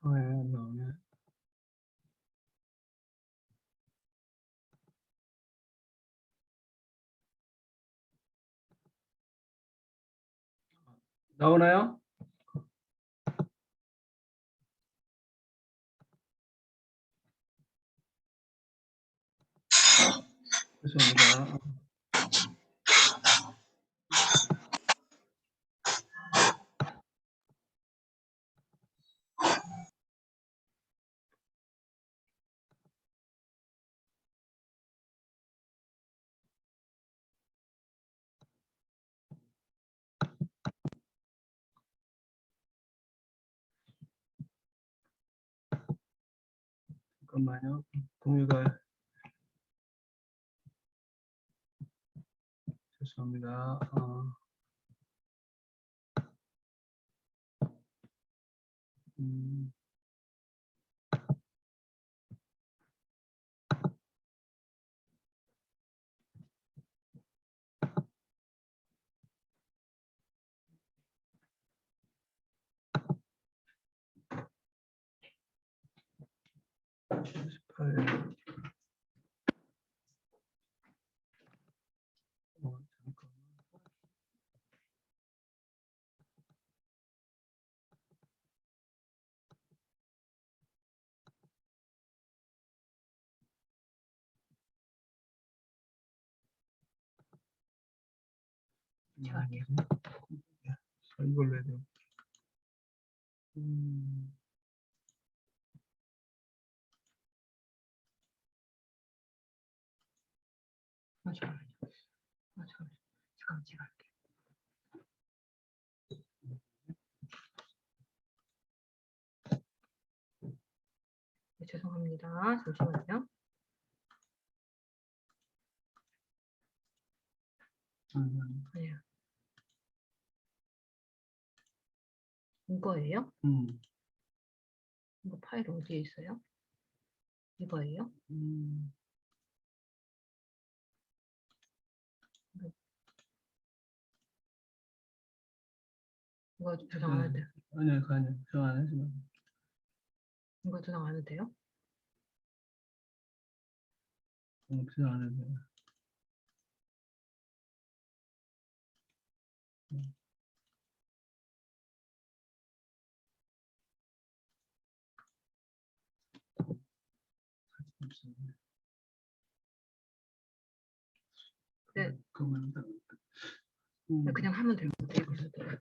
나오네. 나오나요? 죄송합니다. 잠깐만요. 공유가 죄송합니다. 음, 잠깐만. 제가 할게요. 이걸로 해야 돼요. 잠깐만, 제가 할게요. 네, 죄송합니다. 잠시만요. 아니야. 이거예요? 이거 파일 어디에 있어요? 이거예요? 이거 저장 안 해도 돼요? 아니요. 저장 안 해주면. 이거 저장 안 해도 돼요? 저장 안 해도 돼요. 네. 네, 그냥 하면 될 것 같아요. 그래도.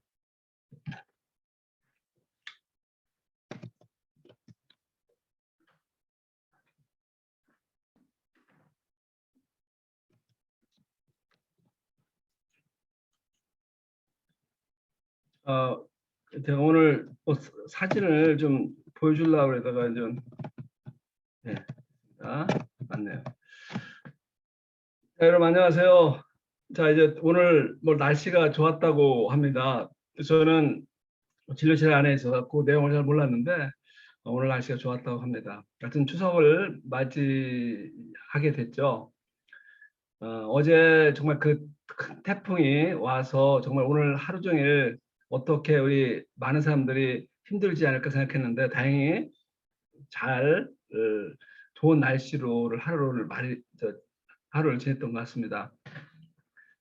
제가 오늘 사진을 좀 보여주려고 그러다가 좀 맞네요. 자, 여러분 안녕하세요. 자, 이제 오늘 뭐 날씨가 좋았다고 합니다. 저는 진료실 안에 있어서 그 내용을 잘 몰랐는데 오늘 날씨가 좋았다고 합니다. 하여튼 추석을 맞이하게 됐죠. 어제 정말 그 큰 태풍이 와서 정말 오늘 하루 종일 어떻게 우리 많은 사람들이 힘들지 않을까 생각했는데 다행히 잘 좋은 날씨로 하루를 지냈던 것 같습니다.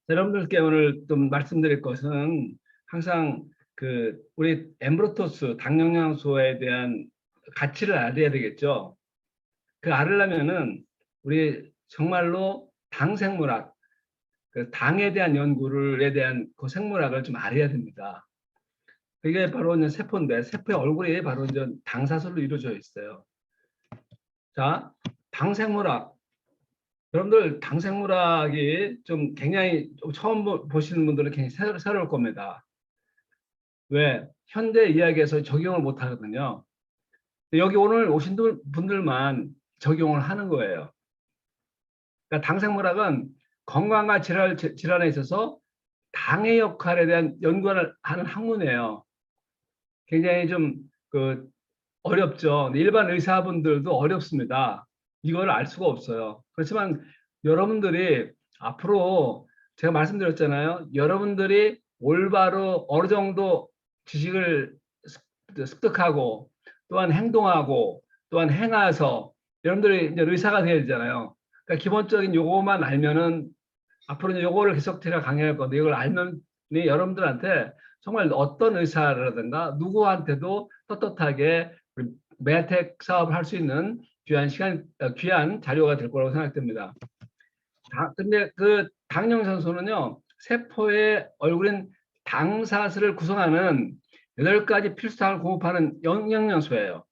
여러분들께 오늘 좀 말씀드릴 것은 항상 우리 엠브로토스 당영양소에 대한 가치를 알아야 되겠죠. 알으려면은 우리 정말로 당생물학, 당에 대한 연구에 대한 그 생물학을 좀 알아야 됩니다. 그게 바로 이제 세포인데 세포의 얼굴이 바로 이제 당사슬로 이루어져 있어요. 자, 당생물학. 여러분들 당생물학이 좀 굉장히 처음 보시는 분들은 굉장히 새로울 겁니다. 왜? 현대 이야기에서 적용을 못 하거든요. 여기 오늘 오신 분들만 적용을 하는 거예요. 그러니까 당생물학은 건강과 질환에 있어서 당의 역할에 대한 연구를 하는 학문이에요. 굉장히 좀 어렵죠. 일반 의사분들도 어렵습니다. 이걸 알 수가 없어요. 그렇지만 여러분들이 앞으로 제가 말씀드렸잖아요. 여러분들이 올바로 어느 정도 지식을 습득하고 또한 행동하고 또한 행하서 여러분들이 이제 의사가 되어야 되잖아요. 그러니까 기본적인 요거만 알면은 앞으로 이제 요거를 계속 제가 강의할 건데 이걸 알면 여러분들한테 정말 어떤 의사라든가 누구한테도 떳떳하게 메아텍 사업을 할 수 있는 귀한 자료가 될 거라고 생각됩니다. 근데 그 당형 산소는요, 세포의 얼굴인 당사슬을 구성하는 8가지 필수당을 공급하는 영양소예요.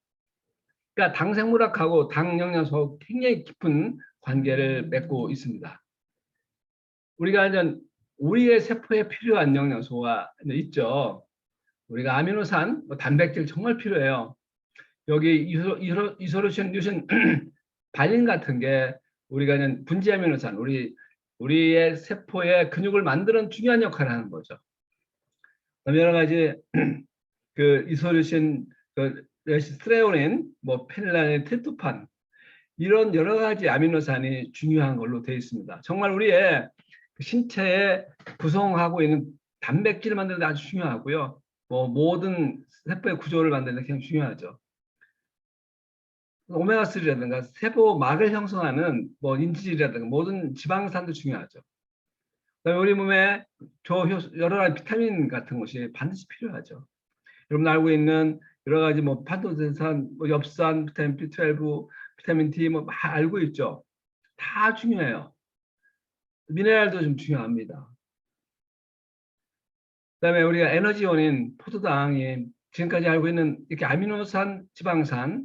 그러니까 당생물학하고 당영양소하고 굉장히 깊은 관계를 맺고 있습니다. 우리가 이제 우리의 세포에 필요한 영양소가 있죠. 우리가 아미노산, 단백질 정말 필요해요. 여기 이소루신 유신 발린 같은 게 우리가 있는 분지 아미노산, 우리의 세포의 근육을 만드는 중요한 역할을 하는 거죠. 여러 가지 그 이소루신, 그 스트레오닌, 페닐라닌, 트립토판 이런 여러 가지 아미노산이 중요한 걸로 되어 있습니다. 정말 우리의 신체에 구성하고 있는 단백질을 만드는 데 아주 중요하고요. 모든 세포의 구조를 만드는 데 굉장히 중요하죠. 오메가3라든가 세포막을 형성하는 인지질이라든가 모든 지방산도 중요하죠. 그다음에 우리 몸에 여러 가지 비타민 같은 것이 반드시 필요하죠. 여러분 알고 있는 여러 가지 판토젠산, 엽산, 비타민 B12, 비타민 D 막 알고 있죠. 다 중요해요. 미네랄도 좀 중요합니다. 그다음에 우리가 에너지원인 포도당이 지금까지 알고 있는 이렇게 아미노산, 지방산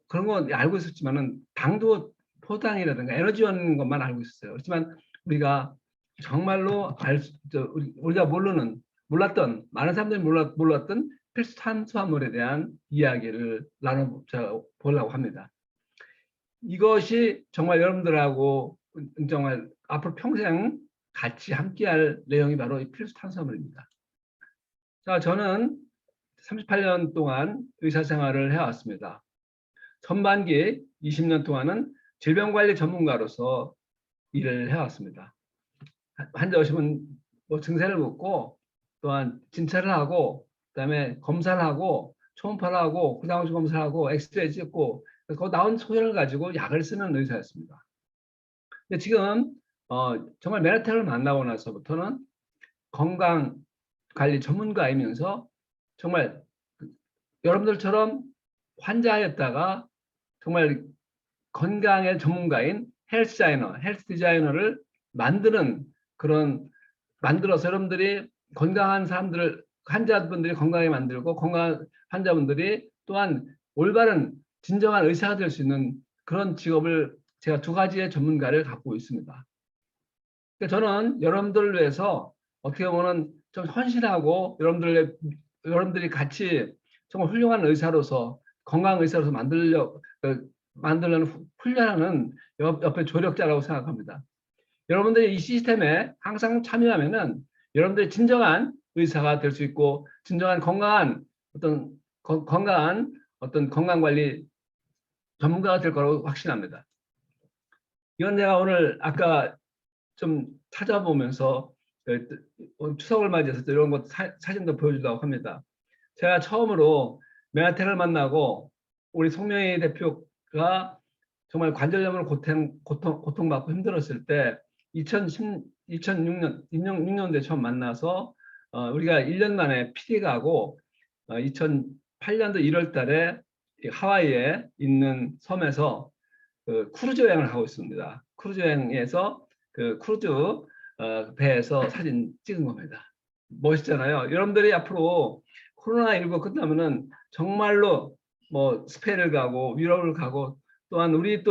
그런 거 알고 있었지만은 당도 포도당이라든가 에너지원인 것만 알고 있었어요. 그렇지만 우리가 정말로 우리가 몰랐던 많은 사람들이 몰랐던 필수 탄수화물에 대한 이야기를 나눠보려고 합니다. 이것이 정말 여러분들하고 정말 앞으로 평생 같이 함께할 내용이 바로 이 필수 탄수화물입니다. 자, 저는 38년 동안 의사 생활을 해왔습니다. 전반기 20년 동안은 질병관리 전문가로서 일을 해왔습니다. 환자 오시면 증세를 묻고 또한 진찰을 하고 그다음에 검사를 하고 초음파를 하고 구강수 검사를 하고 엑스레이 찍고 그 나온 소견을 가지고 약을 쓰는 의사였습니다. 근데 지금 정말 메나텍을 만나고 나서부터는 건강관리 전문가이면서 정말 여러분들처럼 환자였다가 정말 건강의 전문가인 헬스 디자이너를 만들어서 여러분들이 건강한 환자분들이 건강하게 만들고 건강한 환자분들이 또한 올바른 진정한 의사가 될 수 있는 그런 직업을 제가 2가지의 전문가를 갖고 있습니다. 그러니까 저는 여러분들을 위해서 어떻게 보면 좀 헌신하고 여러분들이 같이 정말 훌륭한 의사로서 건강 의사로서 만들려는 훈련하는 옆에 조력자라고 생각합니다. 여러분들이 이 시스템에 항상 참여하면은 여러분들이 진정한 의사가 될 수 있고 진정한 건강한 건강관리 전문가가 될 거라고 확신합니다. 이건 내가 오늘 아까 좀 찾아보면서 추석을 맞이해서 이런 것 사진도 보여주려고 합니다. 제가 처음으로 메나텍을 만나고 우리 송명희 대표가 정말 관절염으로 고통받고 힘들었을 때 2006년도에 처음 만나서 우리가 1년 만에 PD 가고 2008년도 1월 달에 하와이에 있는 섬에서 크루즈 여행을 하고 있습니다. 크루즈 여행에서 크루즈 배에서 사진 찍은 겁니다. 멋있잖아요. 여러분들이 앞으로 코로나19 끝나면은 정말로 스페인을 가고 유럽을 가고 또한 우리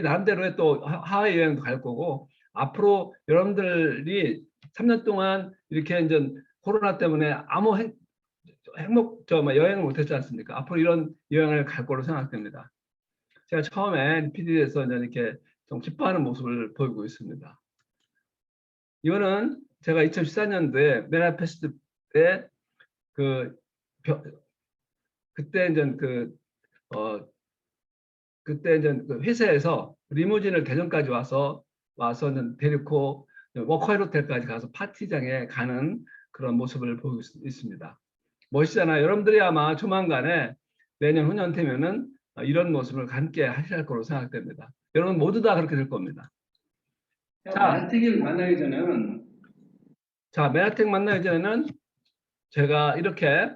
나름대로의 또 하와이 여행도 갈 거고 앞으로 여러분들이 3년 동안 이렇게 이제 코로나 때문에 아무 여행을 못했지 않습니까? 앞으로 이런 여행을 갈 거로 생각됩니다. 제가 처음에 PD에서 이렇게 좀 기뻐하는 모습을 보이고 있습니다. 이거는 제가 2014년도에 메나페스트 때 그때 이제 회사에서 리무진을 대전까지 와서는 데리고 워커힐 호텔까지 가서 파티장에 가는 그런 모습을 보고 있습니다. 멋있잖아요. 여러분들이 아마 조만간에 내년 후년 되면은 이런 모습을 함께 하실 거로 생각됩니다. 여러분 모두 다 그렇게 될 겁니다. 맨하텍을 만나기 전에는 맨하텍 만나기 전에는 제가 이렇게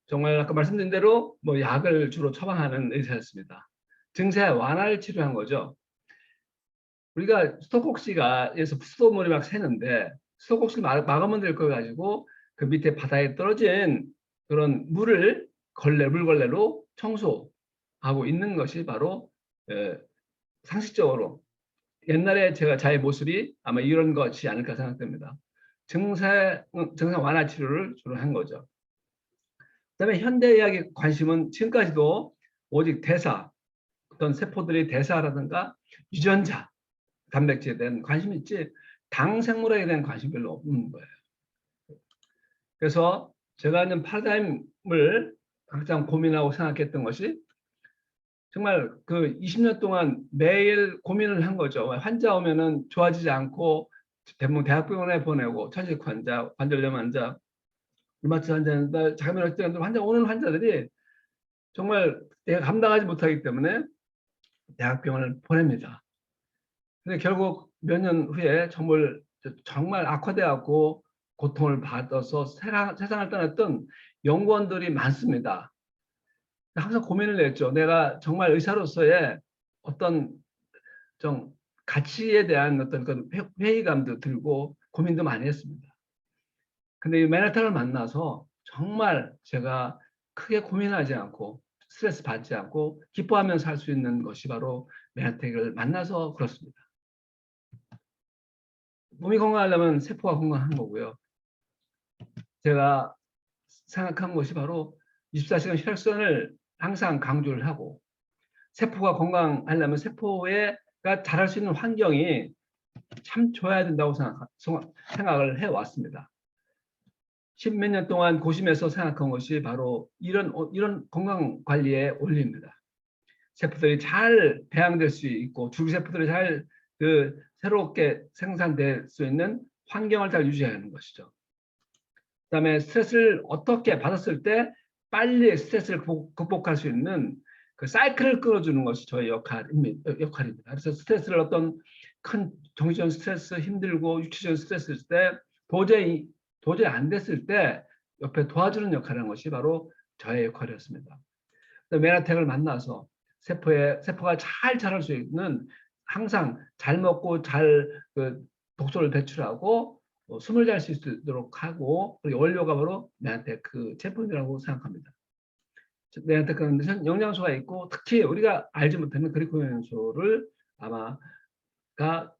정말 아까 말씀드린 대로 뭐 약을 주로 처방하는 의사였습니다. 증세 완화를 치료한 거죠. 우리가 수도꼭지가에서 수돗물이 막 새는데 수도꼭지를 막으면 될 거 가지고 그 밑에 바다에 떨어진 그런 물을 물걸레로 청소하고 있는 것이 바로 상식적으로 옛날에 저의 모습이 아마 이런 것이 아닐까 생각됩니다. 증상 완화 치료를 주로 한 거죠. 그다음에 현대의학의 관심은 지금까지도 오직 어떤 세포들의 대사라든가 유전자, 단백질에 대한 관심이 있지 당생물학에 대한 관심이 별로 없는 거예요. 그래서 제가 있는 파라다임을 항상 고민하고 생각했던 것이 정말 그 20년 동안 매일 고민을 한 거죠. 환자 오면은 좋아지지 않고 대부분 대학병원에 보내고 천식 환자, 관절염 환자, 류마티스 환자인데 자기만 때 오는 환자들이 정말 내가 감당하지 못하기 때문에 대학병원을 보냅니다. 근데 결국 몇 년 후에 정말 악화되었고 고통을 받아서 세상을 떠났던 연구원들이 많습니다. 항상 고민을 했죠. 내가 정말 의사로서의 어떤 좀 가치에 대한 어떤 그 회의감도 들고 고민도 많이 했습니다. 근데 이 맨하탄을 만나서 정말 제가 크게 고민하지 않고 스트레스 받지 않고 기뻐하면서 살 수 있는 것이 바로 맨하탄을 만나서 그렇습니다. 몸이 건강하려면 세포가 건강한 거고요. 제가 생각한 것이 바로 24시간 혈액순환을 항상 강조를 하고 세포가 건강하려면 세포가 자랄 수 있는 환경이 참 좋아야 된다고 생각을 해왔습니다. 십몇 년 동안 고심해서 생각한 것이 바로 이런 건강 관리의 원리입니다. 세포들이 잘 배양될 수 있고 줄기세포들이 잘 새롭게 생산될 수 있는 환경을 잘 유지하는 것이죠. 그다음에 스트레스를 어떻게 받았을 때 빨리 스트레스를 극복할 수 있는 그 사이클을 끌어주는 것이 저의 역할입니다. 그래서 스트레스를 어떤 큰 정신적인 스트레스, 힘들고 육체적인 스트레스일 때 도저히 안 됐을 때 옆에 도와주는 역할을 하는 것이 바로 저의 역할이었습니다. 맨하탄을 만나서 세포가 잘 자랄 수 있는 항상 잘 먹고 잘 독소를 배출하고 숨을 잘 수 있도록 하고 그리고 원료가 바로 맨하탄 그 제품이라고 생각합니다. 맨하탄은 영양소가 있고 특히 우리가 알지 못하는 그리코 영양소를 아마가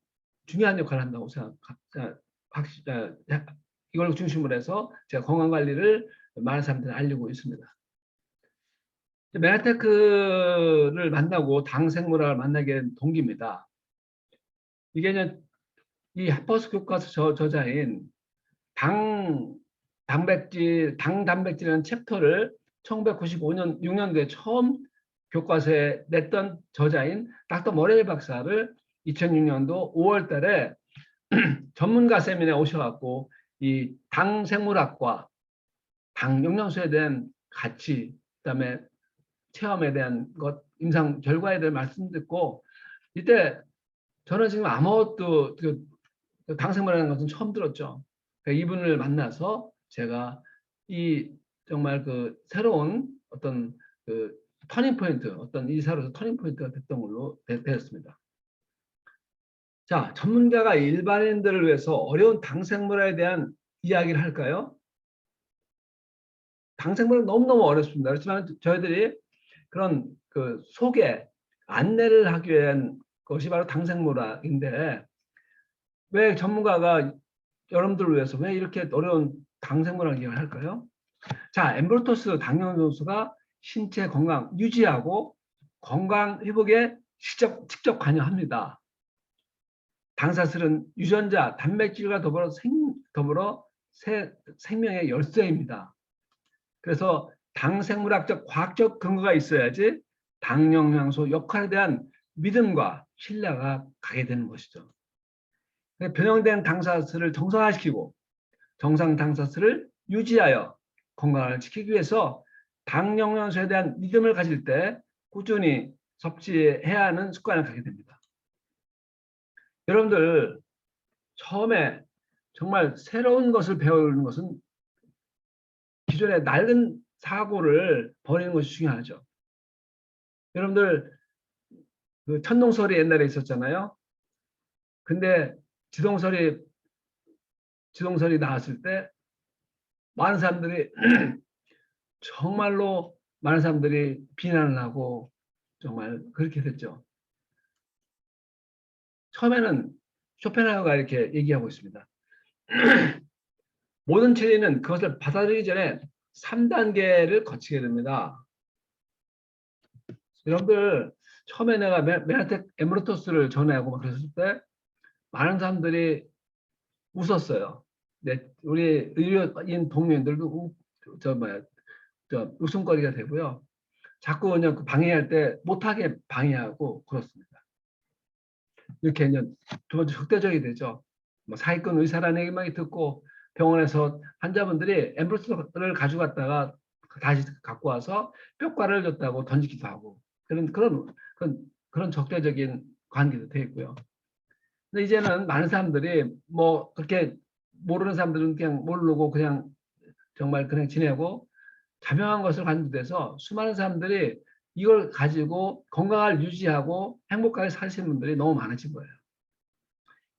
중요한 역할을 한다고 생각합니다. 이걸 중심으로 해서 제가 건강관리를 많은 사람들이 알리고 있습니다. 맨하탄을 만나고 당생물학을 만나게 된 동기입니다. 이게 이 하퍼스 교과서 저자인 당단백질이라는 챕터를 1995년 6년도에 처음 교과서에 냈던 저자인 닥터 머레일 박사를 2006년도 5월 달에 전문가 세미나에 오셔갖고 이 당생물학과 당 영양소에 대한 가치, 그다음에 체험에 대한 것, 임상 결과에 대한 말씀 듣고 이때 저는 지금 아무것도 당생물이라는 것은 처음 들었죠. 그러니까 이분을 만나서 제가 정말 새로운 어떤 터닝 포인트, 어떤 이사로서 터닝 포인트가 됐던 걸로 되었습니다. 자, 전문가가 일반인들을 위해서 어려운 당생물에 대한 이야기를 할까요? 당생물은 너무너무 어렵습니다. 그렇지만 저희들이 그런 소개, 안내를 하기 위한 것이 바로 당생물학인데 왜 전문가가 여러분들을 위해서 왜 이렇게 어려운 당생물학 이야기를 할까요? 자, 엠브로토스 당영양소가 신체 건강 유지하고 건강 회복에 직접 관여합니다. 당사슬은 유전자, 단백질과 더불어 생명의 열쇠입니다. 그래서 당생물학적 과학적 근거가 있어야지 당영양소 역할에 대한 믿음과 신뢰가 가게 되는 것이죠. 변형된 당사슬을 정상화시키고 정상 당사슬을 유지하여 건강을 지키기 위해서 당 영양소에 대한 믿음을 가질 때 꾸준히 섭취해야 하는 습관을 갖게 됩니다. 여러분들 처음에 정말 새로운 것을 배우는 것은 기존의 낡은 사고를 버리는 것이 중요하죠. 여러분들 그 천동설이 옛날에 있었잖아요. 근데 지동설이 나왔을 때 많은 사람들이 정말로 많은 사람들이 비난을 하고 정말 그렇게 됐죠. 처음에는 쇼펜하우어가 이렇게 얘기하고 있습니다. 모든 진리는 그것을 받아들이기 전에 3단계를 거치게 됩니다. 여러분들 처음에 내가 메나텍 에메르토스를 전하고 막 그랬을 때 많은 사람들이 웃었어요. 우리 의료인 동료들도 웃음거리가 되고요. 자꾸 그냥 방해할 때 못하게 방해하고 그렇습니다. 이렇게 그냥 적대적이 되죠. 뭐 사기꾼 의사라는 얘기만 듣고 병원에서 환자분들이 엠브로스를 가져갔다가 다시 갖고 와서 뼈과를 줬다고 던지기도 하고 그런 적대적인 관계도 돼 있고요. 근데 이제는 많은 사람들이 뭐 그렇게 모르는 사람들은 그냥 모르고 그냥 정말 그냥 지내고 자명한 것을 간주돼서 수많은 사람들이 이걸 가지고 건강을 유지하고 행복하게 사시는 분들이 너무 많아진 거예요.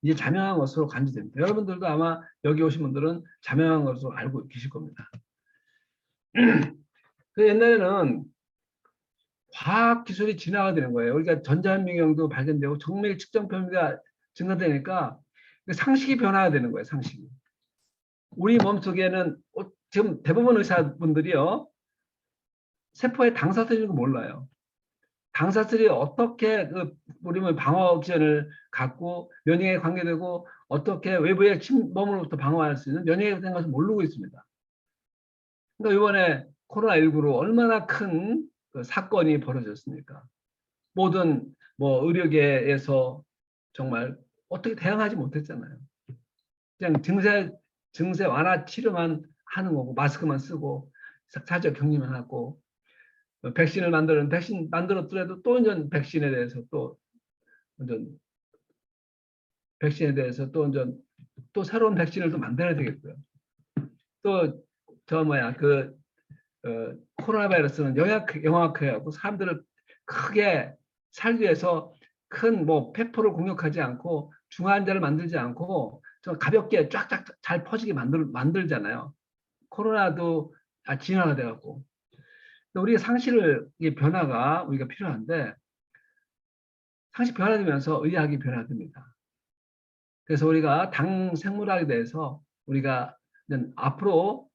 이제 자명한 것으로 간주됩니다. 여러분들도 아마 여기 오신 분들은 자명한 것으로 알고 계실 겁니다. 그 옛날에는 과학 기술이 진화가 되는 거예요. 그러니까 전자현미경도 발견되고 정밀 측정 범위가 증가되니까 상식이 변화가 되는 거예요. 상식이. 우리 몸속에는 지금 대부분 의사분들이요. 세포에 당사슬인 거 몰라요. 당사슬이 어떻게 우리 몸의 방어 기전을 갖고 면역에 관계되고 어떻게 외부의 침범으로부터 방어할 수 있는 면역에 대한 것을 모르고 있습니다. 그러니까 이번에 코로나19로 얼마나 큰 사건이 벌어졌습니까? 모든 뭐 의료계에서 정말 어떻게 대응하지 못했잖아요. 그냥 증세 완화 치료만 하는 거고 마스크만 쓰고 사적 격리만 하고 백신을 백신 만들었더라도 또 이제 백신에 대해서 또 새로운 백신을 또 만들어야 되겠고요. 또 코로나 바이러스는 영악해하고 사람들을 크게 살기 위해서 큰 뭐 폐포를 공격하지 않고 중환자를 만들지 않고 좀 가볍게 쫙쫙 잘 퍼지게 만들잖아요. 코로나도 진화가 돼갖고 우리 상식을 변화가 우리가 필요한데 상식 변화되면서 의학이 변화됩니다. 그래서 우리가 당 생물학에 대해서 우리가 앞으로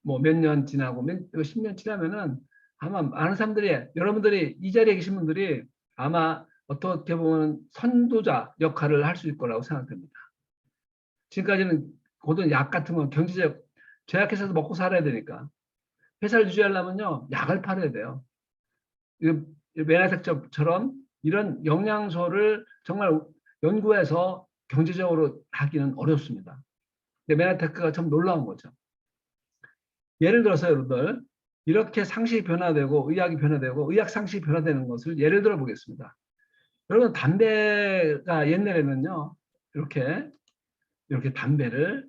뭐 몇 년 지나고 10년 지나면은 아마 많은 사람들이 여러분들이 이 자리에 계신 분들이 아마 어떻게 보면 선도자 역할을 할 수 있을 거라고 생각됩니다. 지금까지는 모든 약 같은 건 경제적 제약회사에서 먹고 살아야 되니까 회사를 유지하려면요 약을 팔아야 돼요. 메나텍처럼 이런 영양소를 정말 연구해서 경제적으로 하기는 어렵습니다. 근데 메나테크가 참 놀라운 거죠. 예를 들어서 여러분들 이렇게 상식이 변화되고 의학이 변화되고 의학 상식이 변화되는 것을 예를 들어 보겠습니다. 여러분 담배가 옛날에는요 이렇게 담배를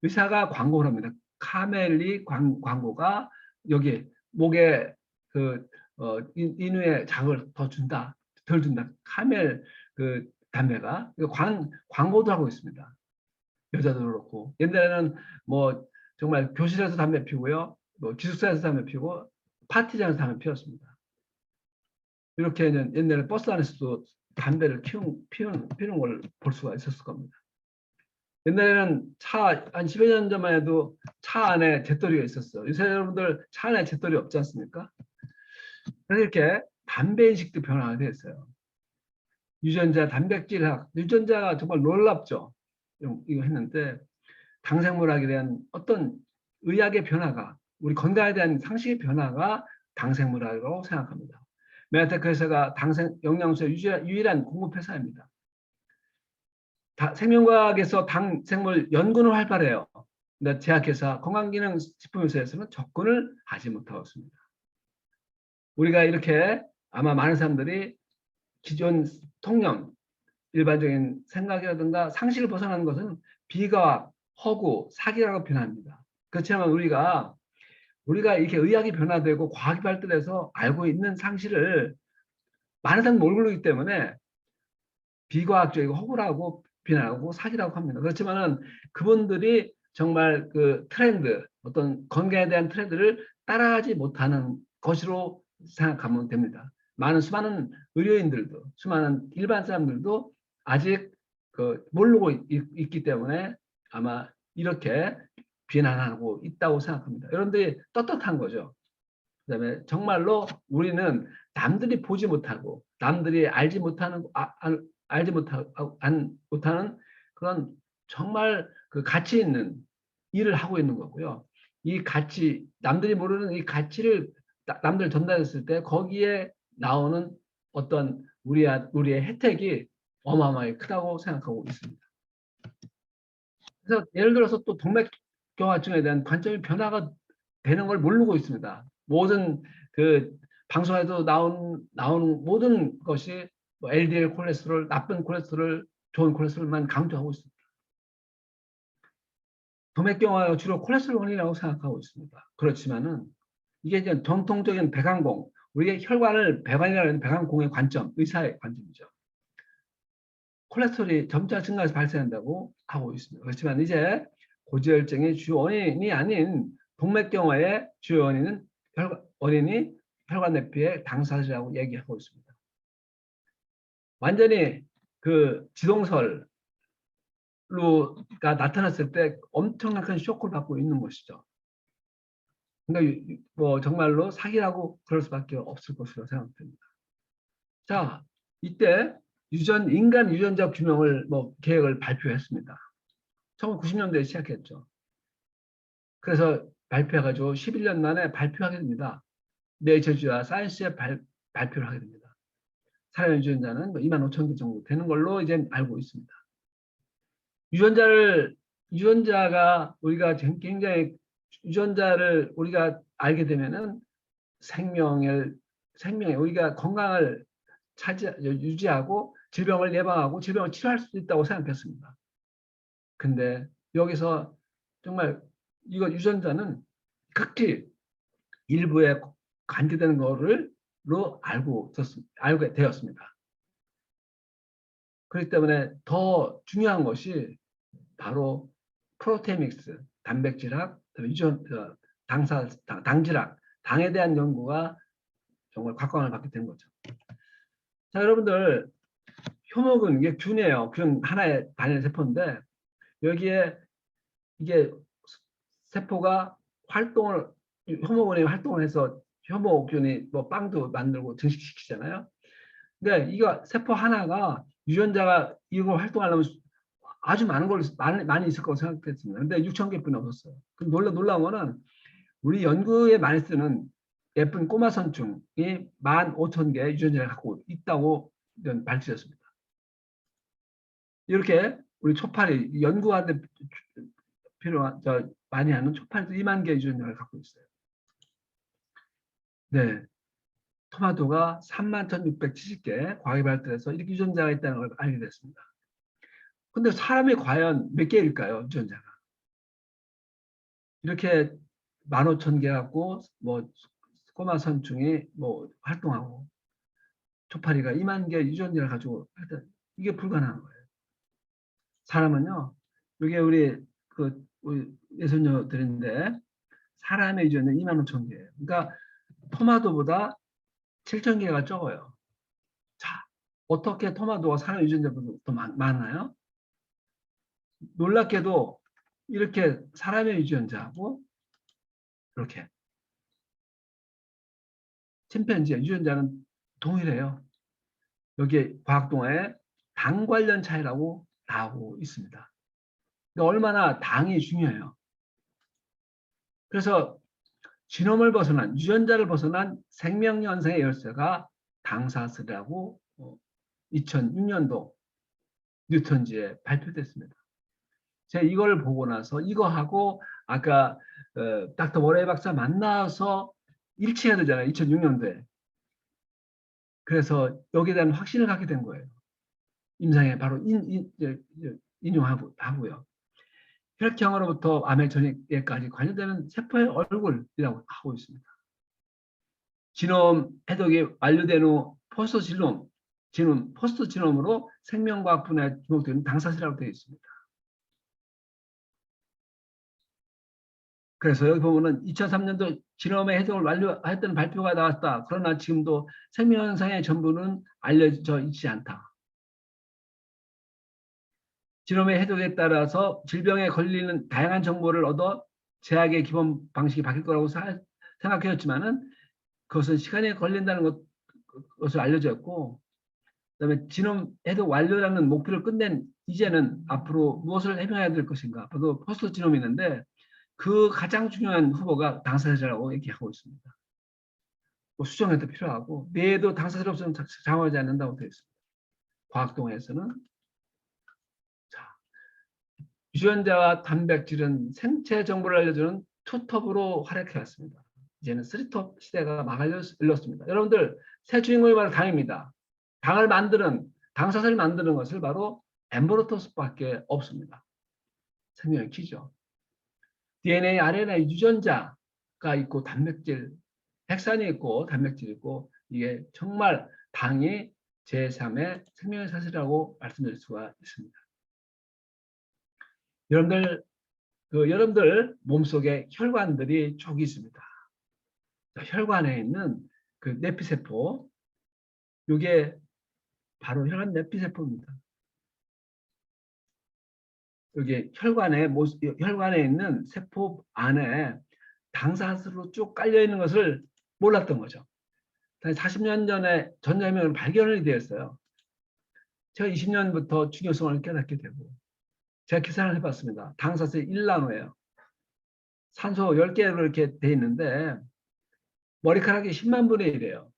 의사가 광고를 합니다. 카멜리 광고가 여기 목에 인후에 자극을 더 준다, 덜 준다. 카멜 담배가 광고도 하고 있습니다. 여자도 그렇고 옛날에는 뭐 정말 교실에서 담배 피우고요, 뭐 기숙사에서 담배 피우고 파티장에서 담배 피웠습니다. 이렇게 옛날에 버스 안에서도 담배를 피우는 걸 볼 수가 있었을 겁니다. 옛날에는 한 10여 년 전만 해도 차 안에 재떨이가 있었어요. 요새 여러분들 차 안에 재떨이 없지 않습니까? 그래서 이렇게 담배 인식도 변화가 됐어요. 유전자 단백질학, 유전자가 정말 놀랍죠. 이거 했는데 당생물학에 대한 어떤 의학의 변화가 우리 건강에 대한 상식의 변화가 당생물학이라고 생각합니다. 메나테크 회사가 영양소의 유일한 공급 회사입니다. 생명과학에서 당생물 연구는 활발해요. 제약회사 건강기능식품회사에서는 접근을 하지 못하고 있습니다. 우리가 이렇게 아마 많은 사람들이 기존 통념, 일반적인 생각이라든가 상식을 벗어나는 것은 비과학, 허구, 사기라고 표현합니다. 그렇지만 우리가 이렇게 의학이 변화되고 과학이 발달해서 알고 있는 상식을 많은 사람이 모르기 때문에 비과학적이고 허구라고 비난하고 사기라고 합니다. 그렇지만은 그분들이 정말 그 트렌드, 어떤 건강에 대한 트렌드를 따라하지 못하는 것으로 생각하면 됩니다. 수많은 의료인들도, 수많은 일반 사람들도 아직 모르고 있기 때문에 아마 이렇게 비난하고 있다고 생각합니다. 여러분들이 떳떳한 거죠. 그다음에 정말로 우리는 남들이 보지 못하고 남들이 알지 못하는 못하는 그런 정말 그 가치 있는 일을 하고 있는 거고요. 이 가치, 남들이 모르는 이 가치를 남들 전달했을 때 거기에 나오는 어떤 우리의 혜택이 어마어마하게 크다고 생각하고 있습니다. 그래서 예를 들어서 또 동맥경화증에 대한 관점이 변화가 되는 걸 모르고 있습니다. 모든 그 방송에도 나오는 모든 것이 뭐 LDL 콜레스테롤, 나쁜 콜레스테롤, 좋은 콜레스테롤만 강조하고 있습니다. 동맥경화가 주로 콜레스테롤 원인이라고 생각하고 있습니다. 그렇지만은 이게 이제 전통적인 배관공, 우리의 혈관을 배관이라는 배관공의 관점, 의사의 관점이죠. 콜레스테롤이 점차 증가해서 발생한다고 하고 있습니다. 그렇지만 이제 고지혈증의 주요 원인이 아닌 동맥경화의 주요 원인이 혈관 내피의 당사자라고 얘기하고 있습니다. 완전히 그 지동설로가 나타났을 때 엄청난 큰 쇼크를 받고 있는 것이죠. 그러니까 뭐 정말로 사기라고 그럴 수밖에 없을 것으로 생각됩니다. 자, 이때 인간 유전자 규명을 계획을 발표했습니다. 1990년대에 시작했죠. 그래서 발표해가지고 11년 만에 발표하게 됩니다. 네이처지와 사이언스에 발표를 하게 됩니다. 사람 유전자는 25,000개 정도 되는 걸로 이제 알고 있습니다. 유전자가 우리가 굉장히 유전자를 우리가 알게 되면은 생명에 우리가 건강을 유지하고 질병을 예방하고 질병을 치료할 수 있다고 생각했습니다. 근데 여기서 정말 이거 유전자는 극히 일부에 관계되는 거로 알게 되었습니다. 그렇기 때문에 더 중요한 것이 바로 프로테믹스, 단백질학, 당질학, 당에 대한 연구가 정말 각광을 받게 된 거죠. 자, 여러분들, 효목은 이게 균이에요. 균 하나의 단일 세포인데 여기에 이게 세포가 효모균이 활동을 해서 효모균이 빵도 만들고 증식시키잖아요. 근데 이거 세포 하나가 유전자가 이거 활동하려면 아주 많이 있을 거라고 생각했습니다. 근데 6,000개뿐이 없었어요. 놀라운 거는 우리 연구에 많이 쓰는 예쁜 꼬마 선충이 15,000개 유전자를 갖고 있다고 밝혀졌습니다. 이렇게 우리 초파리 연구하는데 많이 하는 초파리도 2만 개 유전자를 갖고 있어요. 네, 토마토가 31,670개 과학이 발달해서 이렇게 유전자가 있다는 걸 알게 됐습니다. 근데 사람이 과연 몇 개일까요, 유전자가? 이렇게 15,000개 갖고 꼬마 선충이 활동하고 초파리가 2만 개 유전자를 가지고 하여튼 이게 불가능한 거예요. 사람은요, 이게 우리 예손녀들인데 사람의 유전자 25,000개예요. 그러니까 토마토보다 7,000개가 적어요. 자, 어떻게 토마토가 사람 유전자보다 더 많아요? 놀랍게도 이렇게 사람의 유전자하고 이렇게 침팬지의 유전자는 동일해요. 여기에 과학동화에 당 관련 차이라고 나오고 있습니다. 그러니까 얼마나 당이 중요해요. 그래서 지놈을 벗어난 유전자를 벗어난 생명연생의 열쇠가 당사슬이라고 2006년도 뉴턴지에 발표됐습니다. 제가 이걸 보고 나서 이거하고 아까 닥터 워레이 박사 만나서 일치해야 되잖아요. 2006년도에. 그래서 여기에 대한 확신을 갖게 된 거예요. 임상에 바로 인용하고요. 혈액형으로부터 암의 전이까지 관련되는 세포의 얼굴이라고 하고 있습니다. 지놈 해독이 완료된 후 포스트 지놈으로 생명과학 분야에 주목되는 당사자라고 되어 있습니다. 그래서 여기 보면은 2003년도 지놈의 해독을 완료했다는 발표가 나왔다. 그러나 지금도 생명현상의 전부는 알려져 있지 않다. 지놈의 해독에 따라서 질병에 걸리는 다양한 정보를 얻어 제약의 기본 방식이 바뀔 거라고 생각했지만은 그것은 시간이 걸린다는 것을 알려졌고, 그다음에 지놈 해독 완료라는 목표를 끝낸 이제는 앞으로 무엇을 해명해야 될 것인가. 바로 포스트 지놈이 있는데 그 가장 중요한 후보가 당사자라고 얘기하고 있습니다. 뭐 수정에도 필요하고 뇌에도 당사자가 없으면 작용하지 않는다고 되어 있습니다. 과학동에서는 유전자와 단백질은 생체 정보를 알려주는 투톱으로 활약해 왔습니다. 이제는 쓰리톱 시대가 막 열렸습니다. 여러분들 새 주인공이 바로 당입니다. 당사자를 만드는 것을 바로 엠브로토스밖에 없습니다. 생명의 키죠. DNA, RNA 유전자가 있고 단백질, 핵산이 있고 단백질이 있고 이게 정말 당이 제3의 생명의 사슬이라고 말씀드릴 수가 있습니다. 여러분들 몸속에 혈관들이 쭉 있습니다. 혈관에 있는 그 내피세포, 이게 바로 혈관 내피세포입니다. 여기 혈관에 있는 세포 안에 당사슬로 쭉 깔려 있는 것을 몰랐던 거죠. 40년 전에 전자해명을 발견이 되었어요. 제가 20년부터 중요성을 깨닫게 되고, 제가 계산을 해봤습니다. 당사슬이 1나노예요. 산소 10개로 이렇게 돼 있는데 머리카락이 10만 분의 1이에요.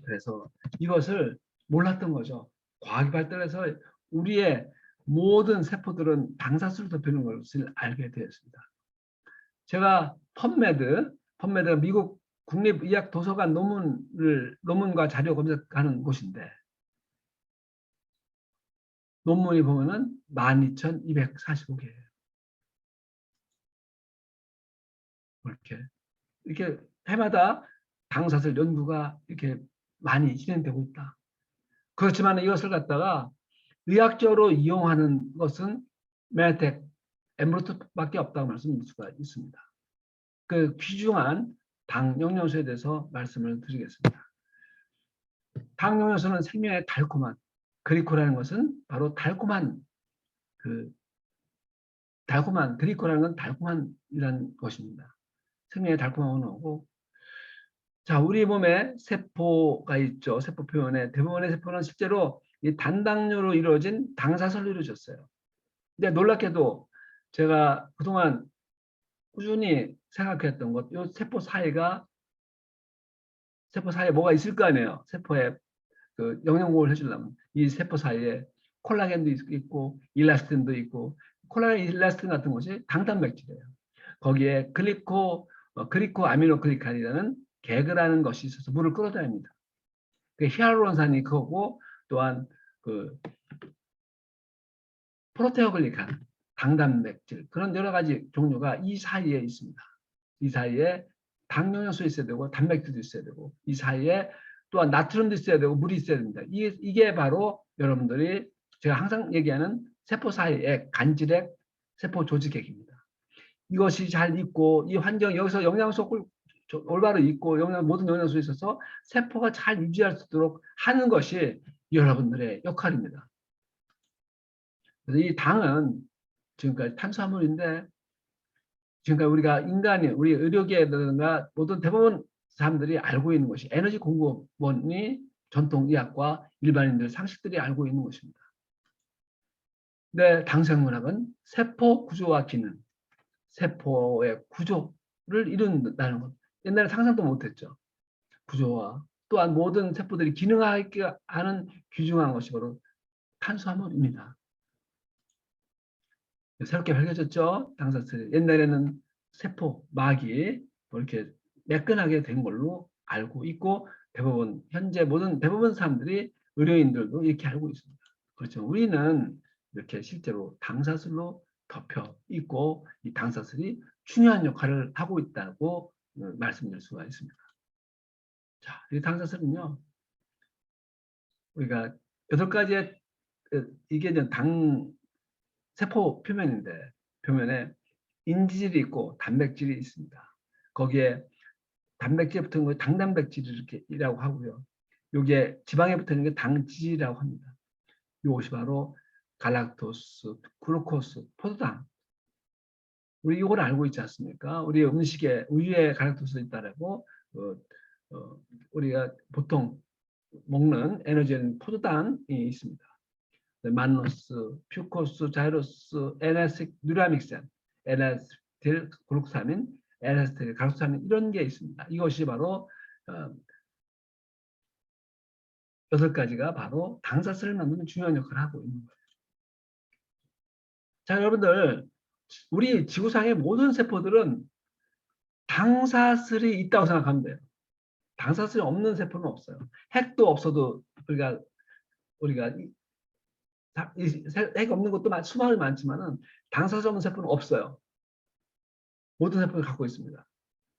그래서 이것을 몰랐던 거죠. 과학이 발달해서 우리의 모든 세포들은 당사슬을 덮이는 것을 알게 되었습니다. 제가 펀메드가 미국 국립의학도서관 논문과 자료 검색하는 곳인데 논문이 보면은 12,245개예요. 이렇게 해마다 당사슬 연구가 이렇게 많이 진행되고 있다. 그렇지만 이것을 갖다가 의학적으로 이용하는 것은 메텍, 엠브로트밖에 없다고 말씀드릴 수가 있습니다. 그 귀중한 당 영양소에 대해서 말씀을 드리겠습니다. 당 영양소는 생명의 달콤한, 그리코라는 것은 바로 그리코라는 건 달콤한이라는 것입니다. 생명의 달콤한 언어고, 자, 우리 몸에 세포가 있죠. 세포 표면에 대부분의 세포는 실제로 이 단당류로 이루어진 당사슬로 이루어졌어요. 근데 놀랍게도 제가 그동안 꾸준히 생각했던 것, 이 세포 사이에 뭐가 있을 거 아니에요. 세포에 그 영양분을 해주려면 이 세포 사이에 콜라겐도 있고 일라스틴도 있고, 콜라겐, 일라스틴 같은 것이 당단백질이에요. 거기에 그리코 아미노글리칸이라는 개그라는 것이 있어서 물을 끌어다닙니다. 그 히알루론산이 그거고, 또한 그 프로테오글리칸, 당단백질, 그런 여러 가지 종류가 이 사이에 있습니다. 이 사이에 당 영양소 있어야 되고 단백질도 있어야 되고, 이 사이에 또한 나트륨도 있어야 되고 물이 있어야 됩니다. 이게 바로 여러분들이 제가 항상 얘기하는 세포 사이의 간질의 세포 조직액입니다. 이것이 잘 있고 이 환경, 여기서 영양소 올바로 있고 모든 영양소에 있어서 세포가 잘 유지할 수 있도록 하는 것이 여러분들의 역할입니다. 그래서 이 당은 지금까지 탄수화물인데, 지금까지 우리 의료계라든가 모든 대부분 사람들이 알고 있는 것이 에너지 공급원이 전통의학과 일반인들 상식들이 알고 있는 것입니다. 근데 당생물학은 세포 구조와 기능, 세포의 구조를 이룬다는 것. 옛날에 상상도 못했죠. 구조와 또한 모든 세포들이 기능하게 하는 귀중한 것이 바로 탄수화물입니다. 새롭게 밝혀졌죠. 당사슬이. 옛날에는 세포, 막이 뭐 이렇게 매끈하게 된 걸로 알고 있고 대부분 현재 모든 대부분 사람들이 의료인들도 이렇게 알고 있습니다. 그렇죠. 우리는 이렇게 실제로 당사슬로 덮여 있고 이 당사슬이 중요한 역할을 하고 있다고 말씀드릴 수가 있습니다. 자, 이 당사슬은요. 우리가 8가지의 이게 이제 세포 표면인데 표면에 인지질이 있고 단백질이 있습니다. 거기에 단백질에 붙은 거 당단백질이라고 하고요. 여기에 지방에 붙는 게 당지질이라고 합니다. 이것이 바로 갈락토스, 글루코스, 포도당. 우리 이걸 알고 있지 않습니까? 우리 음식에 우유에 갈락토스 있다라고 우리가 보통 먹는 에너지는 포도당이 있습니다. 만노스, 퓨코스, 자이로스, NS, 누라믹산, NS틸, 글루코사민, NS틸, 갈루사민 이런 게 있습니다. 이것이 바로 8가지가 바로 당사슬을 만드는 중요한 역할을 하고 있는 거예요. 자, 여러분들 우리 지구상의 모든 세포들은 당사슬이 있다고 생각하면 돼요. 당사슬이 없는 세포는 없어요. 핵도 없어도 우리가 핵 없는 것도 수많이 많지만은 당사자 없는 세포는 없어요. 모든 세포를 갖고 있습니다.